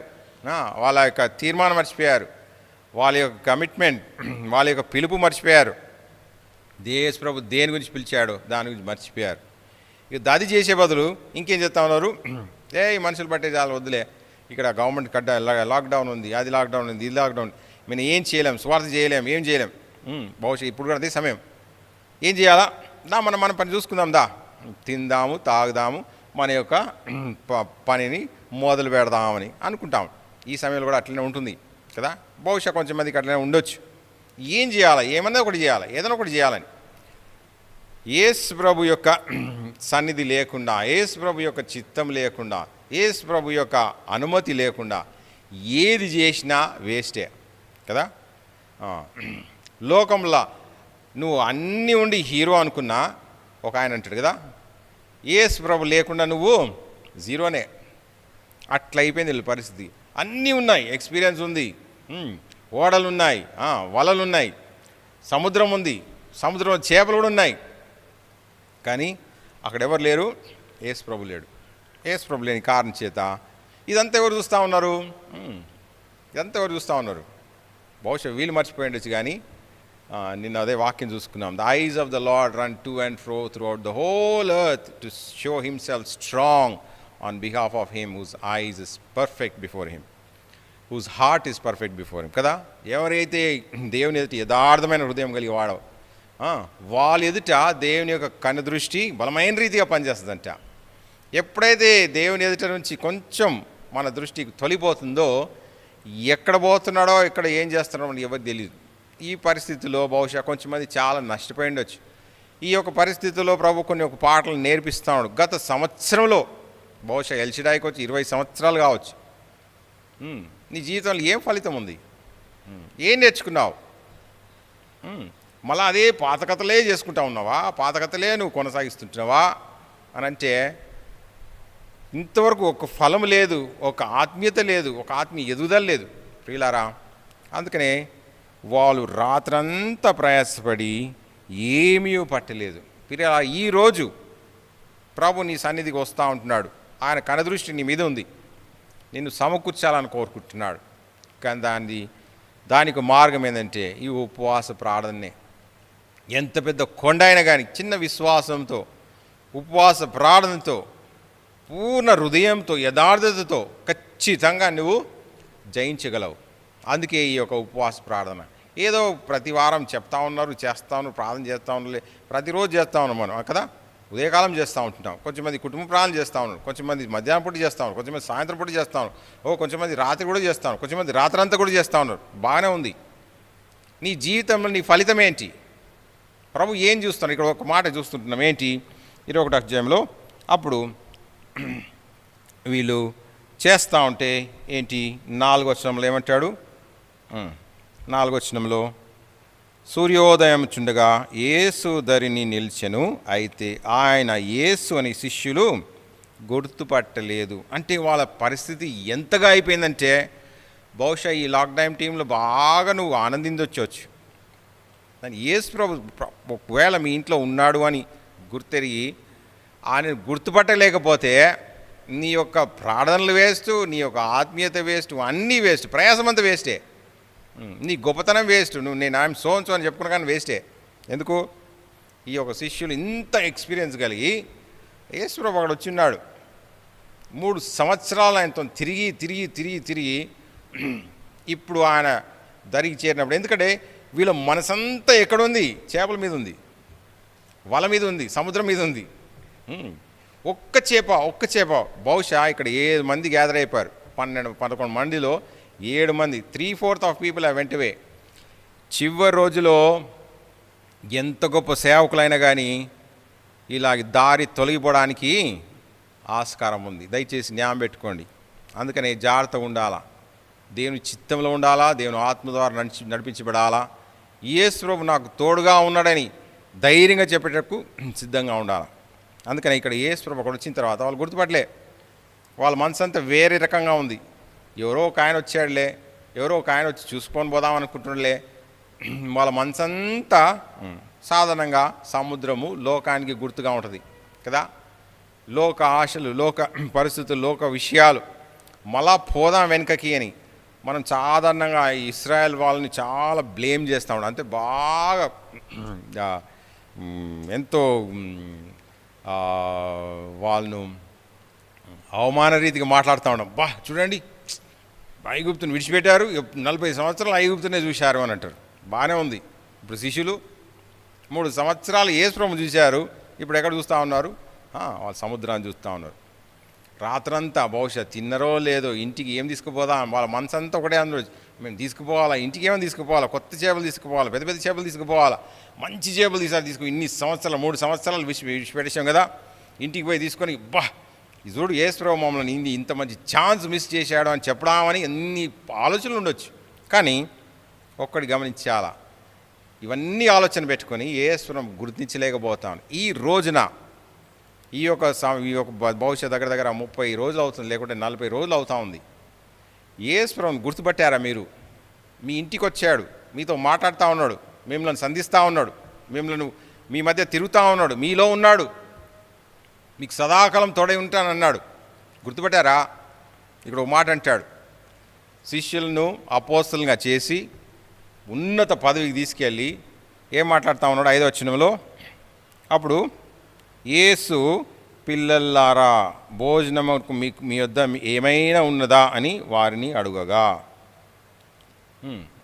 వాళ్ళ యొక్క తీర్మానం మర్చిపోయారు, వాళ్ళ యొక్క కమిట్మెంట్, వాళ్ళ యొక్క పిలుపు మర్చిపోయారు. యేసు ప్రభు దేని గురించి పిలిచాడో దాని గురించి మర్చిపోయారు. ఇక అది చేసే బదులు ఇంకేం చేస్తా ఉన్నారు, ఈ మనుషులు పట్టే చాలా వద్దులే, ఇక్కడ గవర్నమెంట్ లాక్డౌన్ ఉంది, అది లాక్డౌన్ ఉంది, ఇది లాక్డౌన్, మేము ఏం చేయలేం, స్వార్థ చేయలేం, ఏం చేయలేం. బహుశా ఇప్పుడు కూడా అదే సమయం. ఏం చేయాలా, మన పని చూసుకుందాం, తిందాము, తాగుదాము, మన యొక్క పనిని మొదలు పెడదామని అనుకుంటాం. ఈ సమయంలో కూడా అట్లనే ఉంటుంది కదా. బహుశా కొంచెం మందికి అట్లనే ఉండొచ్చు. ఏం చేయాలా, ఏదైనా ఒకటి చేయాలని యేసు ప్రభు యొక్క సన్నిధి లేకుండా, యేసు ప్రభు యొక్క చిత్తం లేకుండా, యేసు ప్రభు యొక్క అనుమతి లేకుండా ఏది చేసినా వేస్టే కదా. లోకంలో నువ్వు అన్నీ ఉండి హీరో అనుకున్నా, ఒక ఆయన అంటాడు కదా, యేసు ప్రభు లేకుండా నువ్వు జీరోనే. అట్లా అయిపోయింది వీళ్ళ పరిస్థితి. అన్నీ ఉన్నాయి, ఎక్స్పీరియన్స్ ఉంది, ఓడలు ఉన్నాయి, వలలు ఉన్నాయి, సముద్రం ఉంది, సముద్రంలో చేపలు కూడా ఉన్నాయి, కానీ అక్కడ ఎవరు లేరు, యేసు ప్రభు లేడు. యేసు ప్రభు లేని కారణం చేత ఇదంతా ఎవరు చూస్తూ ఉన్నారు? బహుశా వీళ్ళు మర్చిపోయి ఉండొచ్చు, కానీ నిన్న అదే వాక్యం చూసుకున్నాం. The eyes of the Lord run to and fro throughout the whole earth to show himself strong on behalf of him whose eyes is perfect before him, whose heart is perfect before him కదా. ఎవరైతే దేవుని ఎదుట యథార్థమైన హృదయం కలిగి వాడో వాళ్ళ ఎదుట దేవుని యొక్క కనుదృష్టి బలమైన రీతిగా పనిచేస్తుందంట. ఎప్పుడైతే దేవుని ఎదుట నుంచి కొంచెం మన దృష్టి తొలిపోతుందో, ఎక్కడ పోతున్నాడో, ఎక్కడ ఏం చేస్తున్నాడో మనకి ఎవరికి తెలియదు. ఈ పరిస్థితిలో బహుశా కొంచెం మంది చాలా నష్టపోయి ఉండొచ్చు. ఈ యొక్క పరిస్థితుల్లో ప్రభు కొన్ని ఒక పాటలు నేర్పిస్తున్నాడు. గత సంవత్సరంలో బహుశా ఎల్షిడాయికి వచ్చి 20 సంవత్సరాలు కావచ్చు. నీ జీవితంలో ఏం ఫలితం ఉంది, ఏం నేర్చుకున్నావు? మళ్ళీ అదే పాత కథలే చేసుకుంటా ఉన్నావా, పాత కథలే నువ్వు కొనసాగిస్తుంటున్నావా అని అంటే ఇంతవరకు ఒక ఫలం లేదు, ఒక ఆత్మీయత లేదు, ఒక ఆత్మీయ ఎదుగుదల లేదు ప్రియులారా. అందుకనే వాళ్ళు రాత్రంతా ప్రయాసపడి ఏమీ పట్టలేదు. ప్రియులారా, ఈరోజు ప్రభు నీ సన్నిధికి వస్తూ ఉంటున్నాడు. ఆయన కనుదృష్టి నీ మీద ఉంది, నిన్ను సమకూర్చాలని కోరుకుంటున్నాడు. కానీ దానికి మార్గం ఏంటంటే ఈ ఉపవాస ప్రార్థనే. ఎంత పెద్ద కొండ అయినా కానీ చిన్న విశ్వాసంతో, ఉపవాస ప్రార్థనతో, పూర్ణ హృదయంతో, యథార్థతతో ఖచ్చితంగా నువ్వు జయించగలవు. అందుకే ఈ యొక్క ఉపవాస ప్రార్థన. ఏదో ప్రతి వారం చెప్తా ఉన్నారు, చేస్తా ఉన్నారు, ప్రార్థన చేస్తూ ఉన్నారు, ప్రతిరోజు చేస్తూ ఉన్నాం మనం కదా. ఉదయకాలం చేస్తూ ఉంటున్నాం, కొంచెంమంది కుటుంబ ప్రార్థన చేస్తూ ఉన్నారు, కొంచెంమంది మధ్యాహ్నం పూట చేస్తూ ఉన్నారు, కొంచెంమంది సాయంత్రం పూట చేస్తూ ఉన్నారు, కొంచెంమంది రాత్రి కూడా చేస్తూ ఉన్నారు, కొంచెంమంది రాత్రంతా కూడా చేస్తూ ఉన్నారు. బాగానే ఉంది. నీ జీవితంలో నీ ఫలితం ఏంటి? ప్రభు ఏం చూస్తున్నాడు? ఇక్కడ ఒక మాట చూస్తుంటున్నాం. ఏంటి? 21వ అధ్యాయంలో అప్పుడు వీళ్ళు చేస్తూ ఉంటే ఏంటి 4వ వచనంలో ఏమంటాడు? 4వ వచనంలో సూర్యోదయం చుండగా యేసు ధరిని నిల్చెను, అయితే ఆయన యేసు అని శిష్యులు గుర్తుపట్టలేదు. అంటే వాళ్ళ పరిస్థితి ఎంతగా అయిపోయిందంటే బహుశా ఈ లాక్డౌన్ టీంలో బాగా నువ్వు ఆనందించవచ్చు. దాని యేసు ప్రభు ఒకవేళ మీ ఇంట్లో ఉన్నాడు అని గుర్తెరిగి ఆయన గుర్తుపట్టలేకపోతే నీ యొక్క ప్రార్థనలు వేస్ట్, నీ యొక్క ఆత్మీయత వేస్ట్, అన్నీ వేస్ట్, ప్రయాసమంతా వేస్టే, నీ గొప్పతనం వేస్ట్. నేను ఐఎమ్ సో అని చెప్పుకున్నా కానీ వేస్టే. ఎందుకు? ఈ యొక్క శిష్యులు ఇంత ఎక్స్పీరియన్స్ కలిగి యేసు ప్రభు అక్కడ వచ్చిన్నాడు. 3 సంవత్సరాలు ఆయనతో తిరిగి తిరిగి తిరిగి తిరిగి ఇప్పుడు ఆయన దరికి చేరినప్పుడు, ఎందుకంటే వీళ్ళ మనసంతా ఎక్కడుంది? చేపల మీద ఉంది, వల మీద ఉంది, సముద్రం మీద ఉంది. ఒక్క చేప బహుశా ఇక్కడ 7 మంది గ్యాదర్ అయిపోయారు. 11 మందిలో 7 మంది, 3/4 ఆఫ్ పీపుల్ వెంట అవే. చివరి రోజులో ఎంత గొప్ప సేవకులైనా కానీ ఇలాగ దారి తొలగిపోవడానికి ఆస్కారం ఉంది. దయచేసి జ్ఞాపకం పెట్టుకోండి. అందుకనే జాగ్రత్తగా ఉండాలా, దేవుని చిత్తంలో ఉండాలా, దేవుని ఆత్మ ద్వారా నడిపించబడాలా. యేసు ప్రభు నాకు తోడుగా ఉన్నాడని ధైర్యంగా చెప్పేటప్పుడు సిద్ధంగా ఉండాలి. అందుకని ఇక్కడ యేసు ప్రభు అక్కడ వచ్చిన తర్వాత వాళ్ళు గుర్తుపట్టలే. వాళ్ళ మనసు అంతా వేరే రకంగా ఉంది. ఎవరో ఒక ఆయన వచ్చాడులే, ఎవరో ఒక ఆయన వచ్చి చూసుకొని పోదాం అనుకుంటున్నాడులే. వాళ్ళ మనసంతా సాధారణంగా సముద్రము లోకానికి గుర్తుగా ఉంటుంది కదా. లోక ఆశలు, లోక పరిస్థితులు, లోక విషయాలు, మళ్ళా పోదాం వెనుకకి అని మనం సాధారణంగా ఇస్రాయెల్ వాళ్ళని చాలా బ్లేమ్ చేస్తూ ఉంటాం. అంటే బాగా ఎంతో వాళ్ళను అవమాన రీతిగా మాట్లాడుతూ ఉంటాం. చూడండి, ఐగుప్తుని విడిచిపెట్టారు, 40 సంవత్సరాలు ఐగుప్తునే చూశారు అని అంటారు. బాగానే ఉంది. ఇప్పుడు శిష్యులు 3 సంవత్సరాలు యేసు ప్రభువును చూశారు, ఇప్పుడు ఎక్కడ చూస్తూ ఉన్నారు? వాళ్ళు సముద్రాన్ని చూస్తూ ఉన్నారు. రాత్రంతా బహుశా తిన్నరో లేదో, ఇంటికి ఏం తీసుకుపోదాం, వాళ్ళ మనసు అంతా ఒకటే. అందరూ మేము తీసుకుపోవాలా, ఇంటికి ఏమైనా తీసుకుపోవాలా, కొత్త చేపలు తీసుకుపోవాలా, పెద్ద పెద్ద చేపలు తీసుకుపోవాలా, మంచి చేపలు ఇన్ని సంవత్సరాలు 3 సంవత్సరాలు విడిచిపెట్టేసాం కదా, ఇంటికి పోయి తీసుకొని ఈ చూడు యేసు ప్రభు మమ్మల్ని ఇంత మంచి ఛాన్స్ మిస్ చేశాడు అని చెప్పడామని అన్ని ఆలోచనలు ఉండొచ్చు. కానీ ఒక్కటి గమనించాలా, ఇవన్నీ ఆలోచన పెట్టుకొని యేసు ప్రభు గుర్తించలేకపోతాను. ఈ రోజున ఈ యొక్క భవిష్యత్ దగ్గర 30 రోజులు అవుతుంది, లేకుంటే 40 రోజులు అవుతూ ఉంది. యేసు ప్రభువుని గుర్తుపట్టారా మీరు? మీ ఇంటికి వచ్చాడు, మీతో మాట్లాడుతూ ఉన్నాడు, మిమ్మల్ని సంధిస్తూ ఉన్నాడు, మిమ్మల్ని మీ మధ్య తిరుగుతూ ఉన్నాడు, మీలో ఉన్నాడు, మీకు సదాకాలం తోడై ఉంటానన్నాడు. గుర్తుపట్టారా? ఇక్కడ ఒక మాట అంటాడు, శిష్యులను అపోస్తలుగా చేసి ఉన్నత పదవికి తీసుకెళ్ళి ఏం మాట్లాడుతూ ఉన్నాడు? 5వ వచనంలో, అప్పుడు యేసు పిల్లల్లారా భోజనముకు మీ వద్ద ఏమైనా ఉన్నదా అని వారిని అడుగగా,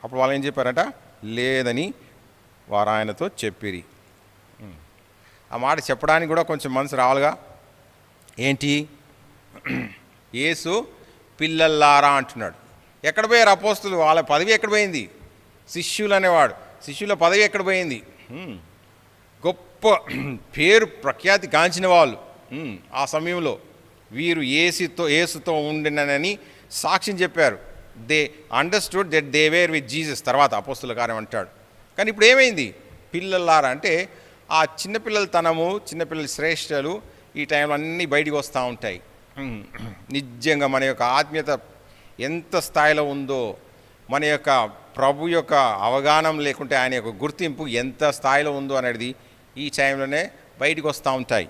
అప్పుడు వాళ్ళు ఏం చెప్పారట? లేదని వారు ఆయనతో చెప్పిరి. ఆ మాట చెప్పడానికి కూడా కొంచెం మనసు రావాలిగా. ఏంటి? యేసు పిల్లల్లారా అంటున్నాడు. ఎక్కడ పోయారు అపోస్తులు? వాళ్ళ పదవి ఎక్కడ పోయింది? శిష్యులు అనేవాడు, శిష్యుల పదవి ఎక్కడ పోయింది? గొప్ప పేరు ప్రఖ్యాతి గాంచిన వాళ్ళు ఆ సమయంలో వీరు యేసుతో ఉండినని సాక్ష్యం చెప్పారు. They understood that they were with Jesus. తర్వాత అపోస్తుల కార్యం అంటాడు. కానీ ఇప్పుడు ఏమైంది? పిల్లలారా అంటే ఆ చిన్నపిల్లల తనము, చిన్నపిల్లల శ్రేష్టలు ఈ టైంలో అన్నీ బయటికి వస్తూ ఉంటాయి. నిజంగా మన యొక్క ఆత్మీయత ఎంత స్థాయిలో ఉందో, మన యొక్క ప్రభు యొక్క అవగాహన లేకుంటే ఆయన యొక్క గుర్తింపు ఎంత స్థాయిలో ఉందో అనేది ఈ టైంలోనే బయటికి వస్తూ ఉంటాయి.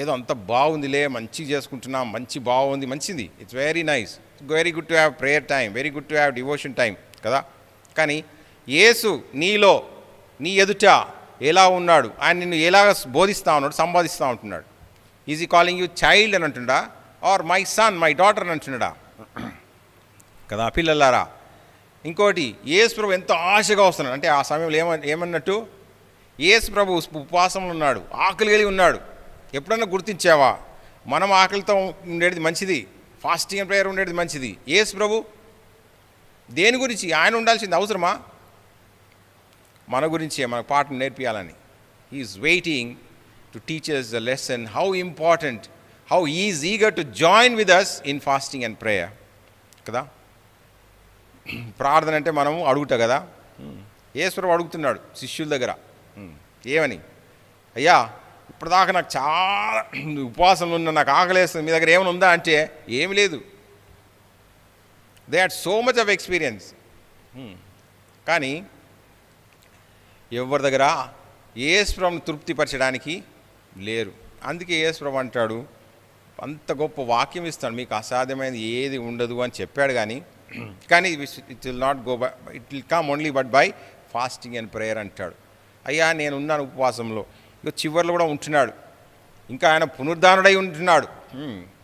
ఏదో అంత బాగుందిలే, మంచిగా చేసుకుంటున్నాం, బాగుంది, మంచిది, it's very nice, very good to have prayer time, very good to have devotion time కదా. కానీ యేసు నీలో, నీ ఎదుట ఎలా ఉన్నాడు, ఆయన నిన్ను ఎలా బోధిస్తూ ఉన్నాడు, సంపాదిస్తూ ఉంటున్నాడు. ఈజ్ ఈ కాలింగ్ యూ చైల్డ్ అని అంటున్నాడా, or my son, my daughter అని అంటున్నాడా కదా పిల్లలారా. ఇంకోటి, యేసు ప్రభు ఎంతో ఆశగా వస్తున్నాడు. అంటే ఆ సమయంలో ఏమన్నట్టు? యేసు ప్రభు ఉపవాసంలో ఉన్నాడు, ఆకలి కలిగి ఉన్నాడు. ఎప్పుడన్నా గుర్తించావా? మనం ఆకలితో ఉండేది మంచిది, ఫాస్టింగ్ అండ్ ప్రేయర్ ఉండేది మంచిది. యేసు ప్రభు దేని గురించి? ఆయన ఉండాల్సింది అవసరమా? మన గురించే, మన పాఠం నేర్పియాలని. He's waiting to teach us the lesson, how important, how he is eager to join with us in fasting and prayer కదా. ప్రార్థన అంటే మనము అడుగుతా కదా. యేసుప్రభు అడుగుతున్నాడు శిష్యుల దగ్గర, ఏమని? అయ్యా ఇప్పటిదాకా నాకు చాలా ఉపవాసంలో ఉన్న, నాకు ఆకలేస్తుంది, మీ దగ్గర ఏమైనా ఉందా అంటే ఏమి లేదు. They had so much of experience. కానీ ఎవరి దగ్గర యేసుప్రభుని తృప్తిపరచడానికి లేరు. అందుకే యేసుప్రభు అంటాడు, అంత గొప్ప వాక్యం ఇస్తాడు, మీకు అసాధ్యమైనది ఏది ఉండదు అని చెప్పాడు. కానీ it will not go by, it will come only but by fasting and prayer అంటాడు. అయ్యా నేను ఉన్నాను ఉపవాసంలో, ఇక చివరిలో కూడా ఉంటున్నాడు, ఇంకా ఆయన పునరుద్ధానుడై ఉంటున్నాడు.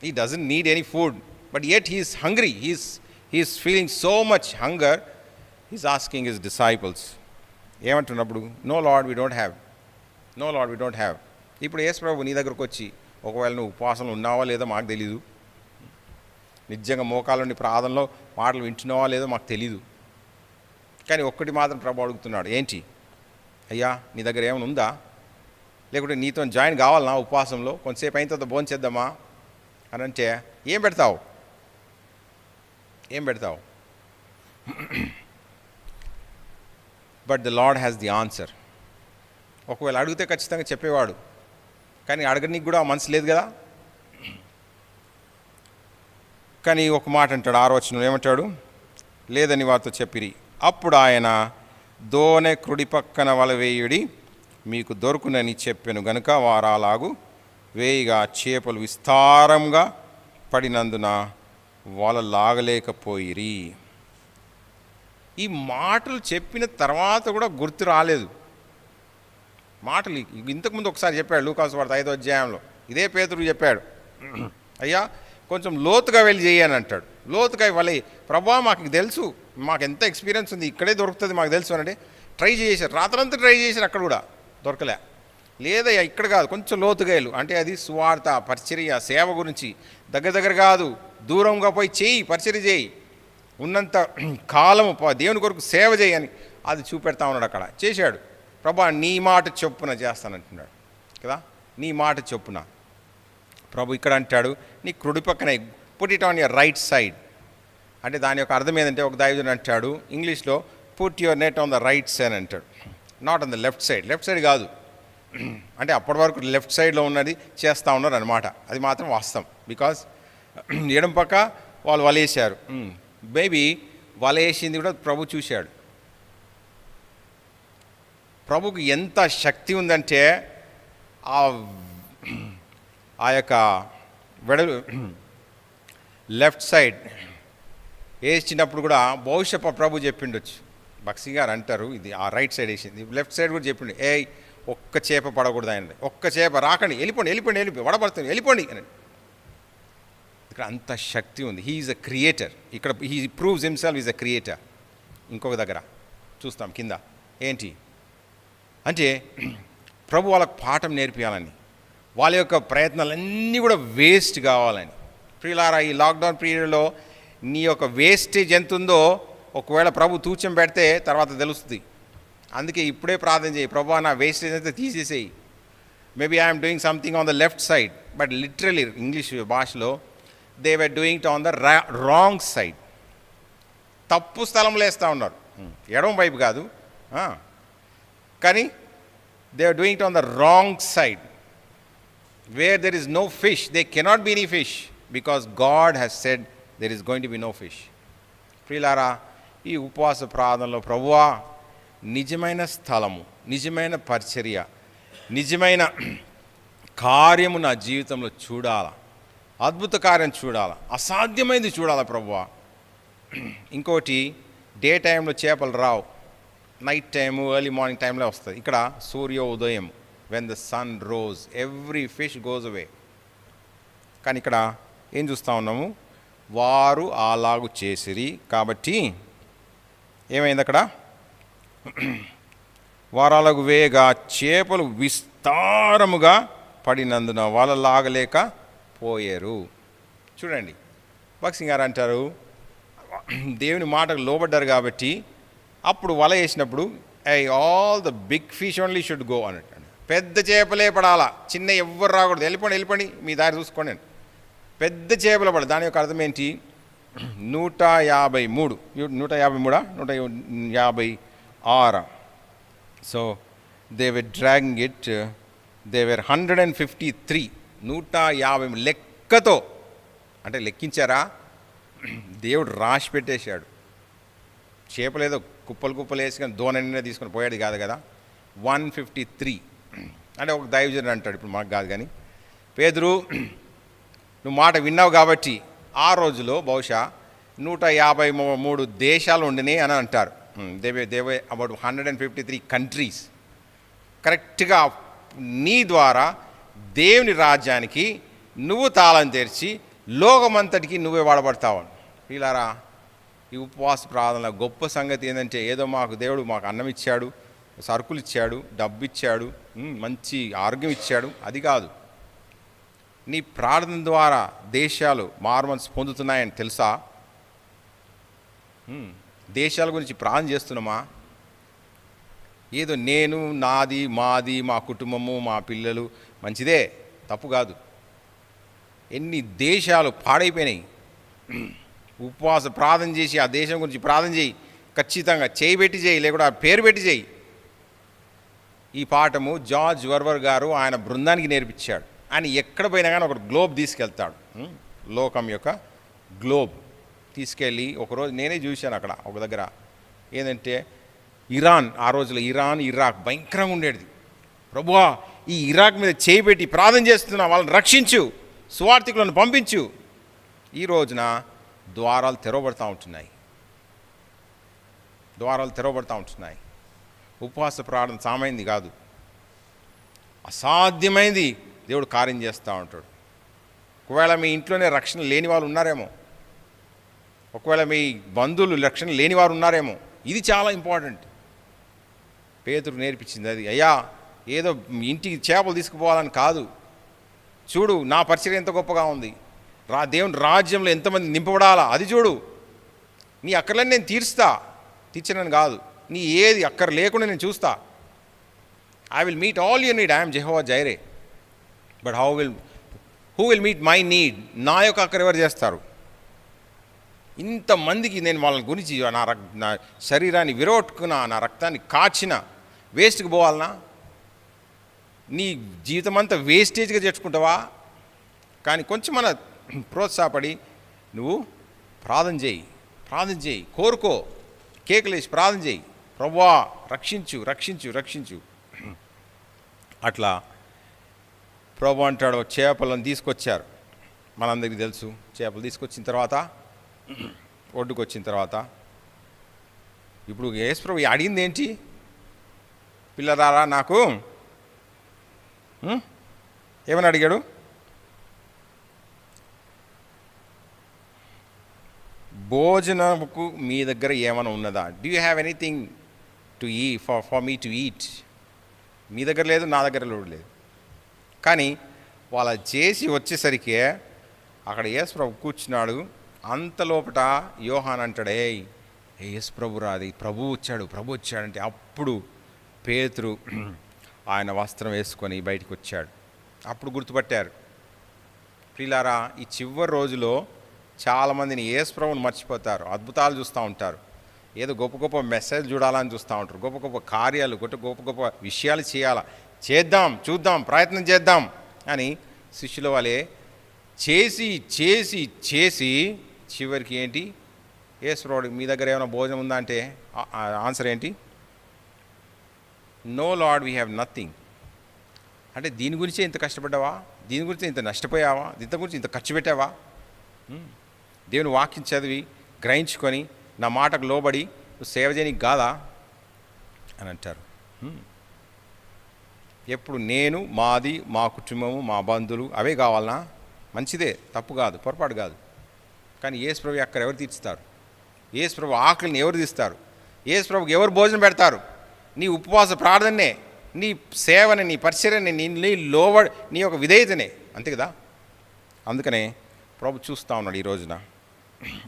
He doesn't need any food, but yet he's hungry, he's feeling so much hunger. He's asking his disciples, ఏమంటున్నప్పుడు, no lord we don't have, no lord we don't have. ఇప్పుడు యేసుప్రభు నీ దగ్గరకు వచ్చి, ఒకవేళ నువ్వు ఉపవాసంలో ఉన్నావా లేదో మాకు తెలీదు, నిజంగా మోకాళ్ళని ప్రార్థనలో మాటలు వింటున్నావా లేదో మాకు తెలీదు, కానీ ఒక్కటి మాత్రం ప్రభు అడుగుతున్నాడు, ఏంటి? అయ్యా నీ దగ్గర ఏమైనా ఉందా, లేకుంటే నీతో జాయిన్ కావాలన్నా ఉపవాసంలో, కొంతసేపు అయిన తర్వాత భోజనం చేద్దామా అని అంటే ఏం పెడతావు? ఏం పెడతావు? But the lord has the answer. ఒకవేళ అడిగితే ఖచ్చితంగా చెప్పేవాడు, కానీ అడగడానికి కూడా మనసు లేదు కదా. కానీ ఒక మాట అంటాడు, 6వ వచనం ఏమంటాడు? లేదని వారితో చెప్పిరి. అప్పుడు ఆయన, దోనె కుడి పక్కన వల వేయుడి, మీకు దొరుకునని చెప్పెను గనుక వారు అలాగు వేయిగా చేపలు విస్తారంగా పడినందున వల లాగలేకపోయిరి. ఈ మాటలు చెప్పిన తర్వాత కూడా గుర్తు రాలేదు. మాటలు ఇంతకుముందు ఒకసారి చెప్పాడు లూకాసు వార్త 5వ అధ్యాయంలో, ఇదే పేతురు చెప్పాడు, అయ్యా కొంచెం లోతుగా వెళ్ళి చేయని అంటాడు. లోతుగా వలే ప్రభా మాకు తెలుసు, మాకు ఎంత ఎక్స్పీరియన్స్ ఉంది, ఇక్కడే దొరుకుతుంది మాకు తెలుసు అంటే ట్రై చేశారు, రాత్రంతా ట్రై చేశారు, అక్కడ కూడా దొరకలే. లేదా ఇక్కడ కాదు, కొంచెం లోతుగా వెళ్ళు అంటే అది సువార్త, పరిచర్య, సేవ గురించి దగ్గర కాదు, దూరంగా పోయి చేయి, పరిచర్య చేయి, ఉన్నంత కాలము దేవుని కొరకు సేవ చేయని అది చూపెడతా ఉన్నాడు. అక్కడ చేశాడు. ప్రభా నీ మాట చొప్పున చేస్తానంటున్నాడు కదా, నీ మాట చొప్పున. ప్రభు ఇక్కడ అంటాడు, నీ కుడి పక్కన put it on your right side. అంటే దాని యొక్క అర్థం ఏంటంటే, ఒక దైవజనుడు అంటాడు ఇంగ్లీష్లో, put your net on the right side అంటాడు, not on the left side. Left side కాదు, అంటే అప్పటి వరకు లెఫ్ట్ సైడ్లో ఉన్నది చేస్తూ ఉన్నారు అనమాట. అది మాత్రం వాస్తవం. బికాజ్ ఎడం పక్క వాళ్ళు వలేశారు, మేబీ వలేసింది కూడా ప్రభు చూశాడు. ప్రభుకి ఎంత శక్తి ఉందంటే ఆ యొక్క లెఫ్ట్ సైడ్ వేసినప్పుడు కూడా బహుశా ప్రభు చెప్పిండొచ్చు. బక్సీ గారు అంటారు, ఇది ఆ రైట్ సైడ్ వేసింది, లెఫ్ట్ సైడ్ కూడా చెప్పిండు, ఒక్క చేప పడకూడదు ఆయన, ఒక్క చేప రాకండి, వెళ్ళిపోండి వడబడుతుంది, వెళ్ళిపోండి అని. ఇక్కడ అంత శక్తి ఉంది. He is a creator. ఇక్కడ he proves himself is a creator. ఇంకొక దగ్గర చూస్తాం కింద, ఏంటి అంటే ప్రభు వాళ్ళకు పాఠం నేర్పించాలని, వాళ్ళ యొక్క ప్రయత్నాలన్నీ కూడా వేస్ట్ కావాలని. ప్రియులారా, ఈ లాక్డౌన్ పీరియడ్లో నీ యొక్క వేస్టేజ్ ఎంత ఉందో ఒకవేళ ప్రభు తూచం పెడితే తర్వాత తెలుస్తుంది. అందుకే ఇప్పుడే ప్రార్థన చేయి, ప్రభు నా వేస్టేజ్ అంతా తీసేసేయి. Maybe I'm doing something on the left side, but literally English భాషలో they were doing it on the wrong side. తప్పు స్థలంలో వేస్తూ ఉన్నారు, ఎడమ వైపు కాదు, కానీ they are doing it on the wrong side where there is no fish. They cannot be any fish because God has said there is going to be no fish. ప్రియులారా, ఈ ఉపవాస ప్రార్థనలో ప్రభువా నిజమైన స్థలము, నిజమైన పరిచర్య, నిజమైన కార్యము నా జీవితంలో చూడాలా, అద్భుత కార్యం చూడాలా, అసాధ్యమైనది చూడాలా ప్రభువా. ఇంకోటి, డే టైంలో చేపలు రావు, నైట్ టైము ఎర్లీ మార్నింగ్ టైంలో వస్తుంది. ఇక్కడ సూర్యోదయం, when the sun rose every fish goes away. కానీ ఇక్కడ ఏం చూస్తూ ఉన్నాము, వారు అలాగు చేసిరి కాబట్టి ఏమైంది అక్కడ, వారాలకు వేగా చేపలు విస్తారముగా పడినందున వాళ్ళ లాగలేక పోయారు. చూడండి, బక్సింగ్ గారు అంటారు, దేవుని మాటకు లోబడ్డారు కాబట్టి అప్పుడు వల వేసినప్పుడు all the big fish only should go అన్నట్టు. పెద్ద చేపలే పడాలా, చిన్న ఎవ్వరు రాకూడదు, వెళ్ళిపోండి మీ దారి చూసుకోండి. పెద్ద చేపలు పడాలి. దాని యొక్క అర్థం ఏంటి, 153 156. So they were dragging it, they were 153. 150 లెక్కతో, అంటే లెక్కించారా, దేవుడు రాసి పెట్టేశాడు. చేపలేదో కుప్పలు వేసుకొని దోనైనా తీసుకొని పోయాడు కాదు కదా. 153 అంటే ఒక దైవజనుడు అంటాడు, ఇప్పుడు మాకు కాదు కానీ, పేతురు నువ్వు మాట విన్నావు కాబట్టి ఆ రోజులో బహుశా 153 దేశాలు ఉండినాయి అని అంటారు. దేవే అబౌట్ 153 కంట్రీస్. కరెక్ట్గా నీ ద్వారా దేవుని రాజ్యానికి నువ్వు తాళం తెరిచి లోకమంతటికి నువ్వే వాడబడతావు. వీళ్ళారా, ఈ ఉపవాస ప్రార్థనల గొప్ప సంగతి ఏంటంటే, ఏదో దేవుడు మాకు అన్నం ఇచ్చాడు, సరుకులు ఇచ్చాడు, డబ్బు ఇచ్చాడు, మంచి ఆరోగ్యం ఇచ్చాడు, అది కాదు. నీ ప్రార్థన ద్వారా దేశాలు మార్మన్స్ పొందుతున్నాయని తెలుసా? దేశాల గురించి ప్రార్థన చేస్తున్నామా? ఏదో నేను, నాది, మాది, మా కుటుంబము, మా పిల్లలు, మంచిదే, తప్పు కాదు. ఎన్ని దేశాలు పాడైపోయినాయి. ఉపవాస ప్రార్థన చేసి ఆ దేశం గురించి ప్రార్థన చేయి, ఖచ్చితంగా చేయబెట్టి చేయి, లేకుండా పేరు పెట్టి చేయి. ఈ పాఠము జార్జ్ వర్వర్ గారు ఆయన బృందానికి నేర్పించాడు. ఆయన ఎక్కడ పోయినా కానీ ఒక గ్లోబ్ తీసుకెళ్తాడు, లోకం యొక్క గ్లోబ్ తీసుకెళ్ళి, ఒకరోజు నేనే చూశాను అక్కడ ఒక దగ్గర, ఏంటంటే ఇరాన్, ఆ రోజులో ఇరాన్, ఇరాక్ భయంకరంగా ఉండేది. ప్రభువా, ఈ ఇరాక్ మీద చేయబెట్టి ప్రార్థన చేస్తున్నా, వాళ్ళని రక్షించు, సువార్థికులను పంపించు. ఈ రోజున ద్వారాలు తెరవబడతా ఉంటున్నాయి. ఉపవాస ప్రార్థన సామైంది కాదు, అసాధ్యమైంది దేవుడు కార్యం చేస్తూ ఉంటాడు. ఒకవేళ మీ ఇంట్లోనే రక్షణ లేని వాళ్ళు ఉన్నారేమో, ఒకవేళ మీ బంధువులు రక్షణ లేని వారు ఉన్నారేమో. ఇది చాలా ఇంపార్టెంట్. పేతురు నేర్పించింది అది. అయ్యా, ఏదో ఇంటికి చేపలు తీసుకుపోవాలని కాదు, చూడు నా పరిచయం ఎంత గొప్పగా ఉంది, దేవుని రాజ్యంలో ఎంతమంది నింపబడాలా అది చూడు. నీ అక్కర్లని నేను తీర్చనని కాదు, నీ ఏది అక్కర లేకుండా నేను చూస్తా. I will meet all your need. I am Jehovah Jireh. But who will meet my need? నా యొక్క అక్కర ఎవరు చేస్తారు? ఇంతమందికి నేను వాళ్ళ గురించి నా శరీరాన్ని విరోట్టుకున్నా, నా రక్తాన్ని కాచిన, వేస్ట్కి పోవాలనా? నీ జీవితం అంతా వేస్టేజ్గా తెచ్చుకుంటావా? కానీ కొంచెం మన ప్రోత్సాహపడి నువ్వు ప్రార్థన చేయి, కోరుకో, కేకలేసి ప్రార్థన చేయి, ప్రభువా రక్షించు. అట్లా ప్రభు అంటాడు, చేపలను తీసుకొచ్చారు. మనందరికీ తెలుసు, చేపలు తీసుకొచ్చిన తర్వాత ఒడ్డుకు వచ్చిన తర్వాత ఇప్పుడు యేసు ప్రభు అడిగింది ఏంటి? పిల్లరారా నాకు ఏమని అడిగాడు? భోజనముకు మీ దగ్గర ఏమైనా ఉన్నదా? Do you have anything to for me to eat? మీ దగ్గర లేదు, నా దగ్గర లేదు. కానీ వాళ్ళ చేసి వచ్చేసరికి అక్కడ యేసు ప్రభు కూర్చున్నాడు. అంతలోపట యోహాన్ అంటాడు, యేసు ప్రభు రాది, ప్రభు వచ్చాడంటే అప్పుడు పేతురు ఆయన వస్త్రం వేసుకొని బయటికి వచ్చాడు. అప్పుడు గుర్తుపట్టారు. ప్రియులారా, ఈ చివరి రోజులో చాలామందిని యేసు ప్రభువుని మర్చిపోతారు. అద్భుతాలు చూస్తూ ఉంటారు, ఏదో గొప్ప గొప్ప మెసేజ్ చూడాలని చూస్తూ ఉంటారు, గొప్ప గొప్ప కార్యాలు, గొప్ప గొప్ప విషయాలు చూద్దాం, ప్రయత్నం చేద్దాం అని శిష్యుల వాళ్ళే చేసి చివరికి ఏంటి? యేసు ప్రభువు మీ దగ్గర ఏమైనా భోజనం ఉందా అంటే ఆన్సర్ ఏంటి? No lord, we have nothing. అంటే దీని గురించే ఇంత కష్టపడ్డావా? దీని గురించి ఇంత నష్టపోయావా? దీని గురించి ఇంత ఖర్చు పెట్టావా? దేవుని వాక్యం చదివి గ్రహించుకొని నా మాటకు లోబడి నువ్వు సేవ చేయనికి కాదా అని అంటారు. ఎప్పుడు నేను, మాది, మా కుటుంబము, మా బంధువులు అవే కావాలనా? మంచిదే, తప్పు కాదు, పొరపాటు కాదు. కానీ యేసు ప్రభు అక్కడ ఎవరు తీర్చుతారు? యేసు ప్రభు ఆకలిని ఎవరు తీస్తారు? యేసు ప్రభుకి ఎవరు భోజనం పెడతారు? నీ ఉపవాస ప్రార్థనే, నీ సేవని, నీ పరిచర్యని, నీ లోబడి, నీ యొక్క విధేయతనే, అంతే కదా. అందుకనే ప్రభు చూస్తూ ఉన్నాడు ఈ రోజున.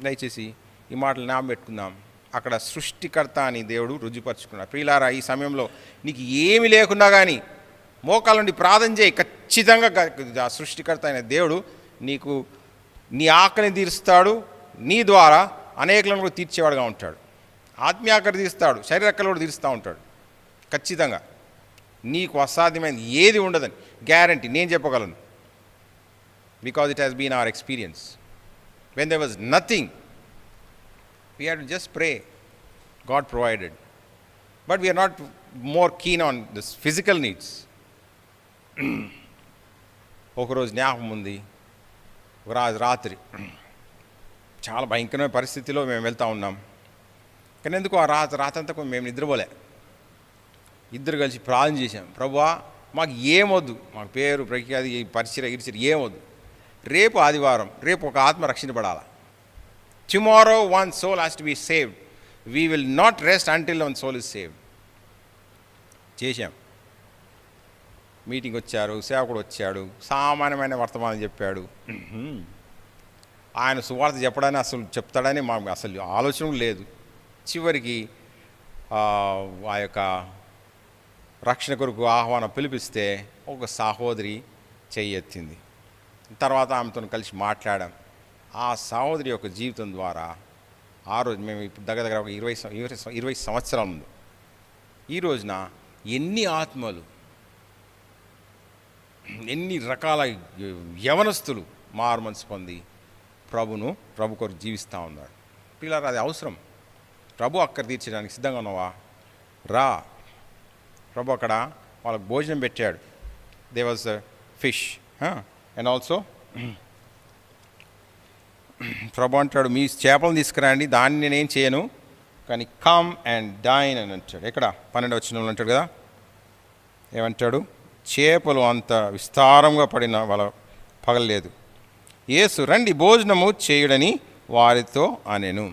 దయచేసి ఈ మాటలు జ్ఞాపకం పెట్టుకుందాం. అక్కడ సృష్టికర్త అని దేవుడు రుజుపరుచుకున్నాడు. ప్రియులారా, ఈ సమయంలో నీకు ఏమి లేకున్నా కానీ మోకాల నుండి ప్రార్థన చేయి. ఖచ్చితంగా ఆ సృష్టికర్త అయిన దేవుడు నీకు నీ ఆకలిని తీరుస్తాడు, నీ ద్వారా అనేకులను కూడా తీర్చేవాడుగా ఉంటాడు. ఆత్మీయాకర తీస్తాడు, శరీరక్కలు కూడా తీరుస్తూ ఉంటాడు. ఖచ్చితంగా నీకు అసాధ్యమైనది ఏది ఉండదని గ్యారంటీ నేను చెప్పగలను. Because it has been our experience. When there was nothing, we had to just pray, God provided. But we are not more keen on this physical needs. ఒకరోజు జ్ఞాపకం ఉంది, ఒక రాత్రి చాలా భయంకరమైన పరిస్థితిలో మేము వెళ్తూ ఉన్నాం. కానీ ఎందుకు ఆ రాత్రంతా మేము నిద్రపోలే. ఇద్దరు కలిసి ప్రార్థన చేశాం, ప్రభువా మాకు ఏమొద్దు, మాకు పేరు ప్రఖ్యాతి పరిచయ ఇరిచిరి ఏమొద్దు, రేపు ఆదివారం, రేపు ఒక ఆత్మ రక్షించబడాలి. Tomorrow one soul has to be saved. We will not rest until one soul is saved. చేశాం. మీటింగ్ వచ్చారు, సేవకుడు వచ్చాడు, సామాన్యమైన వర్తమానం చెప్పాడు. ఆయన సువార్త చెప్పడాన్ని అసలు చెప్తాడని మాకు అసలు ఆలోచన లేదు. చివరికి ఆ యొక్క రక్షణ కొరకు ఆహ్వానం పిలిపిస్తే ఒక సహోదరి చెయ్యెత్తింది. తర్వాత ఆమెతో కలిసి మాట్లాడాం. ఆ సహోదరి యొక్క జీవితం ద్వారా ఆ రోజు మేము ఇప్పుడు దగ్గర ఒక 20 సంవత్సరాల ముందు ఈ రోజున ఎన్ని ఆత్మలు, ఎన్ని రకాల యవనస్తులు మారుమనసు పొంది ప్రభు కొరకు జీవిస్తూ ఉన్నారు. పిల్లలు అది అవసరం. ప్రభు అక్కడ తీర్చడానికి సిద్ధంగా ఉన్నావా? రా. ప్రభు అక్కడ వాళ్ళకు భోజనం పెట్టాడు. They was fish and also ప్రభు అంటాడు, మీ చేపలను తీసుకురండి, దాన్ని నేనేం చేయను, కానీ కమ్ అండ్ డైన్ అని అంటాడు. ఎక్కడ 12వ వచనంలో అంటాడు కదా, ఏమంటాడు, చేపలు అంత విస్తారంగా పడిన వాళ్ళ పగలలేదు. యేసు రండి భోజనము చేయుడని వారితో అనెను.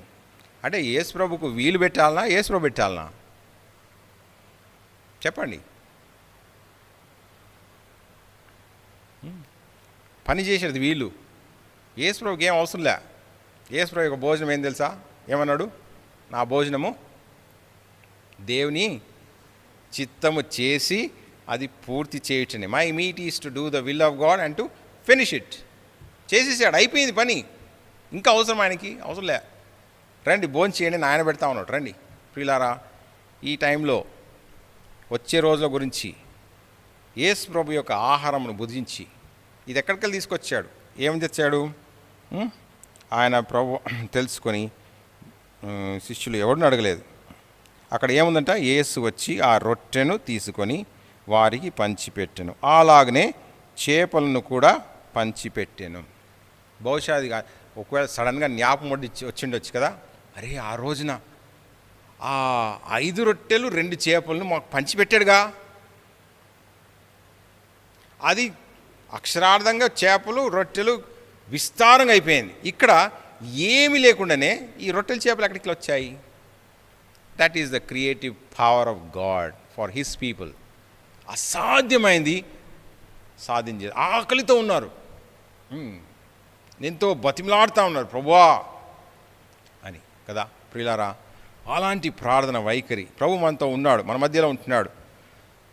అంటే యేసు ప్రభుకు వీలు పెట్టాలనా, యేసు ప్రభు పెట్టాలనా? చెప్పండి. పని చేసేది వీళ్ళు. యేసు ప్రభుకి ఏం అవసరం లే. యేసు ప్రభు యొక్క భోజనం ఏం తెలుసా? ఏమన్నాడు? నా భోజనము దేవుని చిత్తము చేసి అది పూర్తి చేయటనే. My meat is to do the will of God and to finish it. చేసేసాడు, అయిపోయింది పని. ఇంకా అవసరం ఆయనకి? అవసరం లే. రండి భోజనం చేయండి, ఆయన పెడతా ఉన్నాడు. రండి ప్రియులారా, ఈ టైంలో వచ్చే రోజుల గురించి యేసు ప్రభు యొక్క ఆహారమును భుజించి ఇది ఎక్కడికెళ్ళి తీసుకొచ్చాడు, ఏమి తెచ్చాడు ఆయన ప్రభు తెలుసుకొని శిష్యులు ఎవరిని అడగలేదు. అక్కడ ఏముందంట, యేసు వచ్చి ఆ రొట్టెను తీసుకొని వారికి పంచిపెట్టెను, అలాగనే చేపలను కూడా పంచిపెట్టాను. బహుశా అది ఒకవేళ సడన్గా జ్ఞాపకం వచ్చిండొచ్చు కదా, అరే ఆ రోజున ఆ 5 రొట్టెలు 2 చేపలను మాకు పంచిపెట్టాడుగా. అది అక్షరార్థంగా చేపలు రొట్టెలు విస్తారంగా అయిపోయింది. ఇక్కడ ఏమీ లేకుండానే ఈ రొట్టెల చేపలు ఎక్కడికి వచ్చాయి? That is the creative power of God for his people. అసాధ్యమైంది సాధించేది. ఆకలితో ఉన్నారు, ఎంతో బతిమలాడుతూ ఉన్నారు ప్రభువా అని కదా ప్రియులారా. అలాంటి ప్రార్థన వైఖరి ప్రభు మనతో ఉన్నాడు, మన మధ్యలో ఉంటున్నాడు.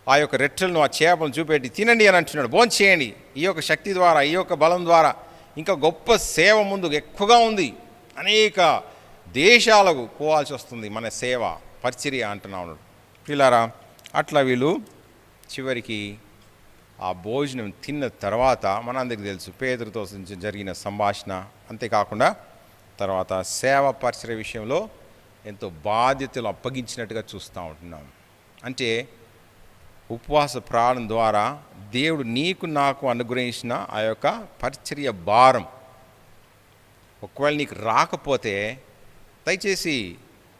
ఆ యొక్క రెట్టెలను ఆ చేపలను చూపెట్టి తినండి అని అంటున్నాడు, భోజనం చేయండి. ఈ యొక్క శక్తి ద్వారా, ఈ యొక్క బలం ద్వారా ఇంకా గొప్ప సేవ ముందు ఎక్కువగా ఉంది. అనేక దేశాలకు పోవాల్సి వస్తుంది మన సేవ పరిచర్య అంటున్నా ఉన్నాడు ప్రియులారా. అట్లా వీళ్ళు చివరికి ఆ భోజనం తిన్న తర్వాత మనందరికీ తెలుసు పేతురుతో జరిగిన సంభాషణ. అంతేకాకుండా తర్వాత సేవ పరిచర్య విషయంలో ఎంతో బాధ్యతలు అప్పగించినట్టుగా చూస్తూ ఉంటున్నాం. అంటే ఉపవాస ప్రాణం ద్వారా దేవుడు నీకు నాకు అనుగ్రహించిన ఆ యొక్క పరిచర్య భారం ఒకవేళ నీకు రాకపోతే దయచేసి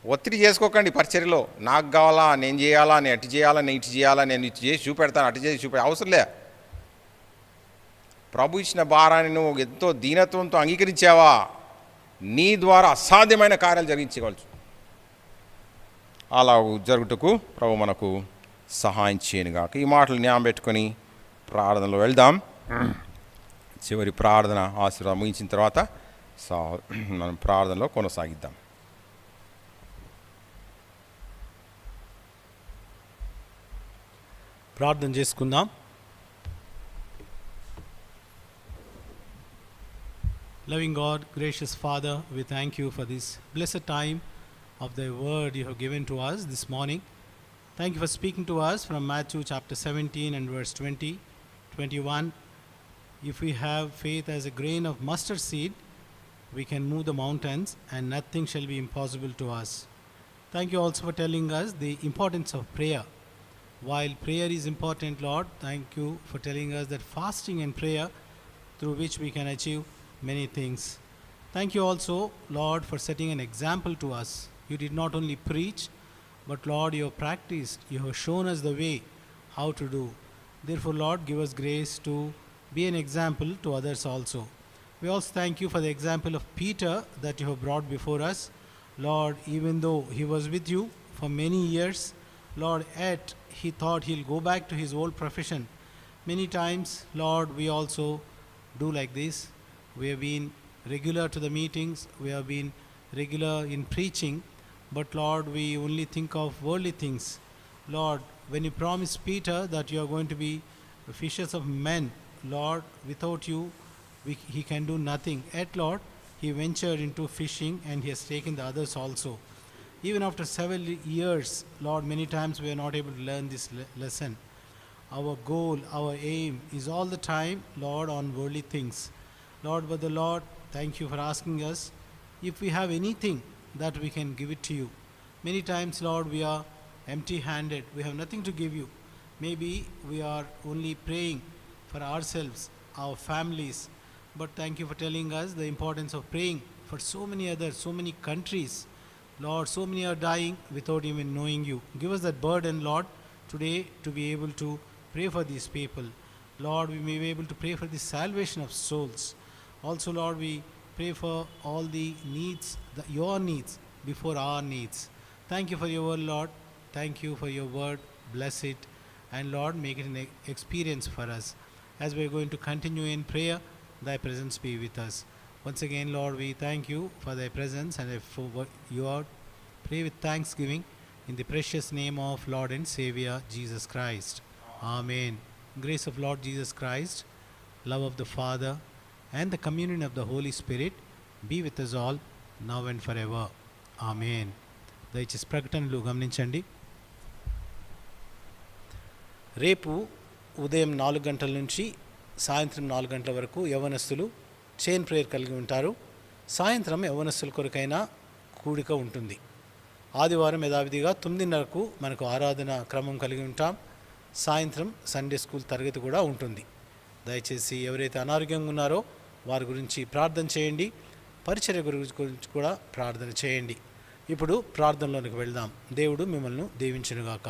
ఒత్తిడి చేసుకోకండి పరిచర్యలో. నాకు కావాలా, నేను చేయాలా, నేను అటు చేయాలా, నేను ఇటు చేయాలా, నేను ఇటు చేసి చూపెడతాను, అటు చేసి అవసరంలే. ప్రభు ఇచ్చిన భారాన్ని నువ్వు ఎంతో దీనత్వంతో అంగీకరించావా, నీ ద్వారా అసాధ్యమైన కార్యాలు జరిగించవచ్చు. అలా జరుగుటకు ప్రభు మనకు సహాయం చేయనుగాక. ఈ మాటలు జ్ఞాపకం పెట్టుకొని ప్రార్థనలో వెళ్దాం. చివరి ప్రార్థన ఆశీర్వాదం ముగించిన తర్వాత మనం ప్రార్థనలో కొనసాగిద్దాం. ప్రార్థన చేసుకుందాం. Loving God, gracious Father, we thank you for this blessed time of the word you have given to us this morning. Thank you for speaking to us from Matthew chapter 17 and verse 20, 21. If we have faith as a grain of mustard seed, we can move the mountains and nothing shall be impossible to us. Thank you also for telling us the importance of prayer. While prayer is important, Lord, thank you for telling us that fasting and prayer through which we can achieve many things. Thank you also, Lord, for setting an example to us. You did not only preach, but Lord, you have practiced. You have shown us the way how to do. Therefore, Lord, give us grace to be an example to others also. We also thank you for the example of Peter that you have brought before us. Lord, even though he was with you for many years, Lord, yet he thought he'll go back to his old profession. Many times, Lord, we also do like this. We have been regular to the meetings, we have been regular in preaching, but Lord, we only think of worldly things. Lord, when you promised Peter that you are going to be fishers of men, Lord, without you, he can do nothing. Yet, Lord, he ventured into fishing and he has taken the others also. Even after several years, Lord, many times we are not able to learn this lesson. Our goal, our aim is all the time, Lord, on worldly things. Lord, but the Lord, thank you for asking us if we have anything that we can give it to you. Many times, Lord, we are empty-handed. We have nothing to give you. Maybe we are only praying for ourselves, our families. But thank you for telling us the importance of praying for so many others, so many countries. Lord, so many are dying without even knowing you. Give us that burden, Lord, today to be able to pray for these people. Lord, we may be able to pray for the salvation of souls. Also, Lord, we pray for all the needs, your needs before our needs. Thank you for your word, Lord. Thank you for your word. Bless it. And Lord, make it an experience for us. As we are going to continue in prayer, thy presence be with us. Once again, Lord, we thank you for thy presence and for what you are. Pray with thanksgiving in the precious name of Lord and Savior, Jesus Christ. Amen. Grace of Lord Jesus Christ, love of the Father, and the communion of the Holy Spirit be with us all, now and forever. Amen. దయచేసి ప్రకటనలు గమనించండి. రేపు ఉదయం 4 గంటల నుంచి సాయంత్రం 4 గంటల వరకు యవనస్తులు చైన్ ప్రేయర్ కలిగి ఉంటారు. సాయంత్రం యవనస్తుల కొరకైనా కూడిక ఉంటుంది. ఆదివారం యథావిధిగా 9:30కు మనకు ఆరాధన క్రమం కలిగి ఉంటాం. సాయంత్రం సండే స్కూల్ తరగతి కూడా ఉంటుంది. దయచేసి ఎవరైతే అనారోగ్యంగా ఉన్నారో వారి గురించి ప్రార్థన చేయండి. పరిచర్య గురించి కూడా ప్రార్థన చేయండి. ఇప్పుడు ప్రార్థనలోనికి వెళ్దాం. దేవుడు మిమ్మల్ని దీవించునుగాక.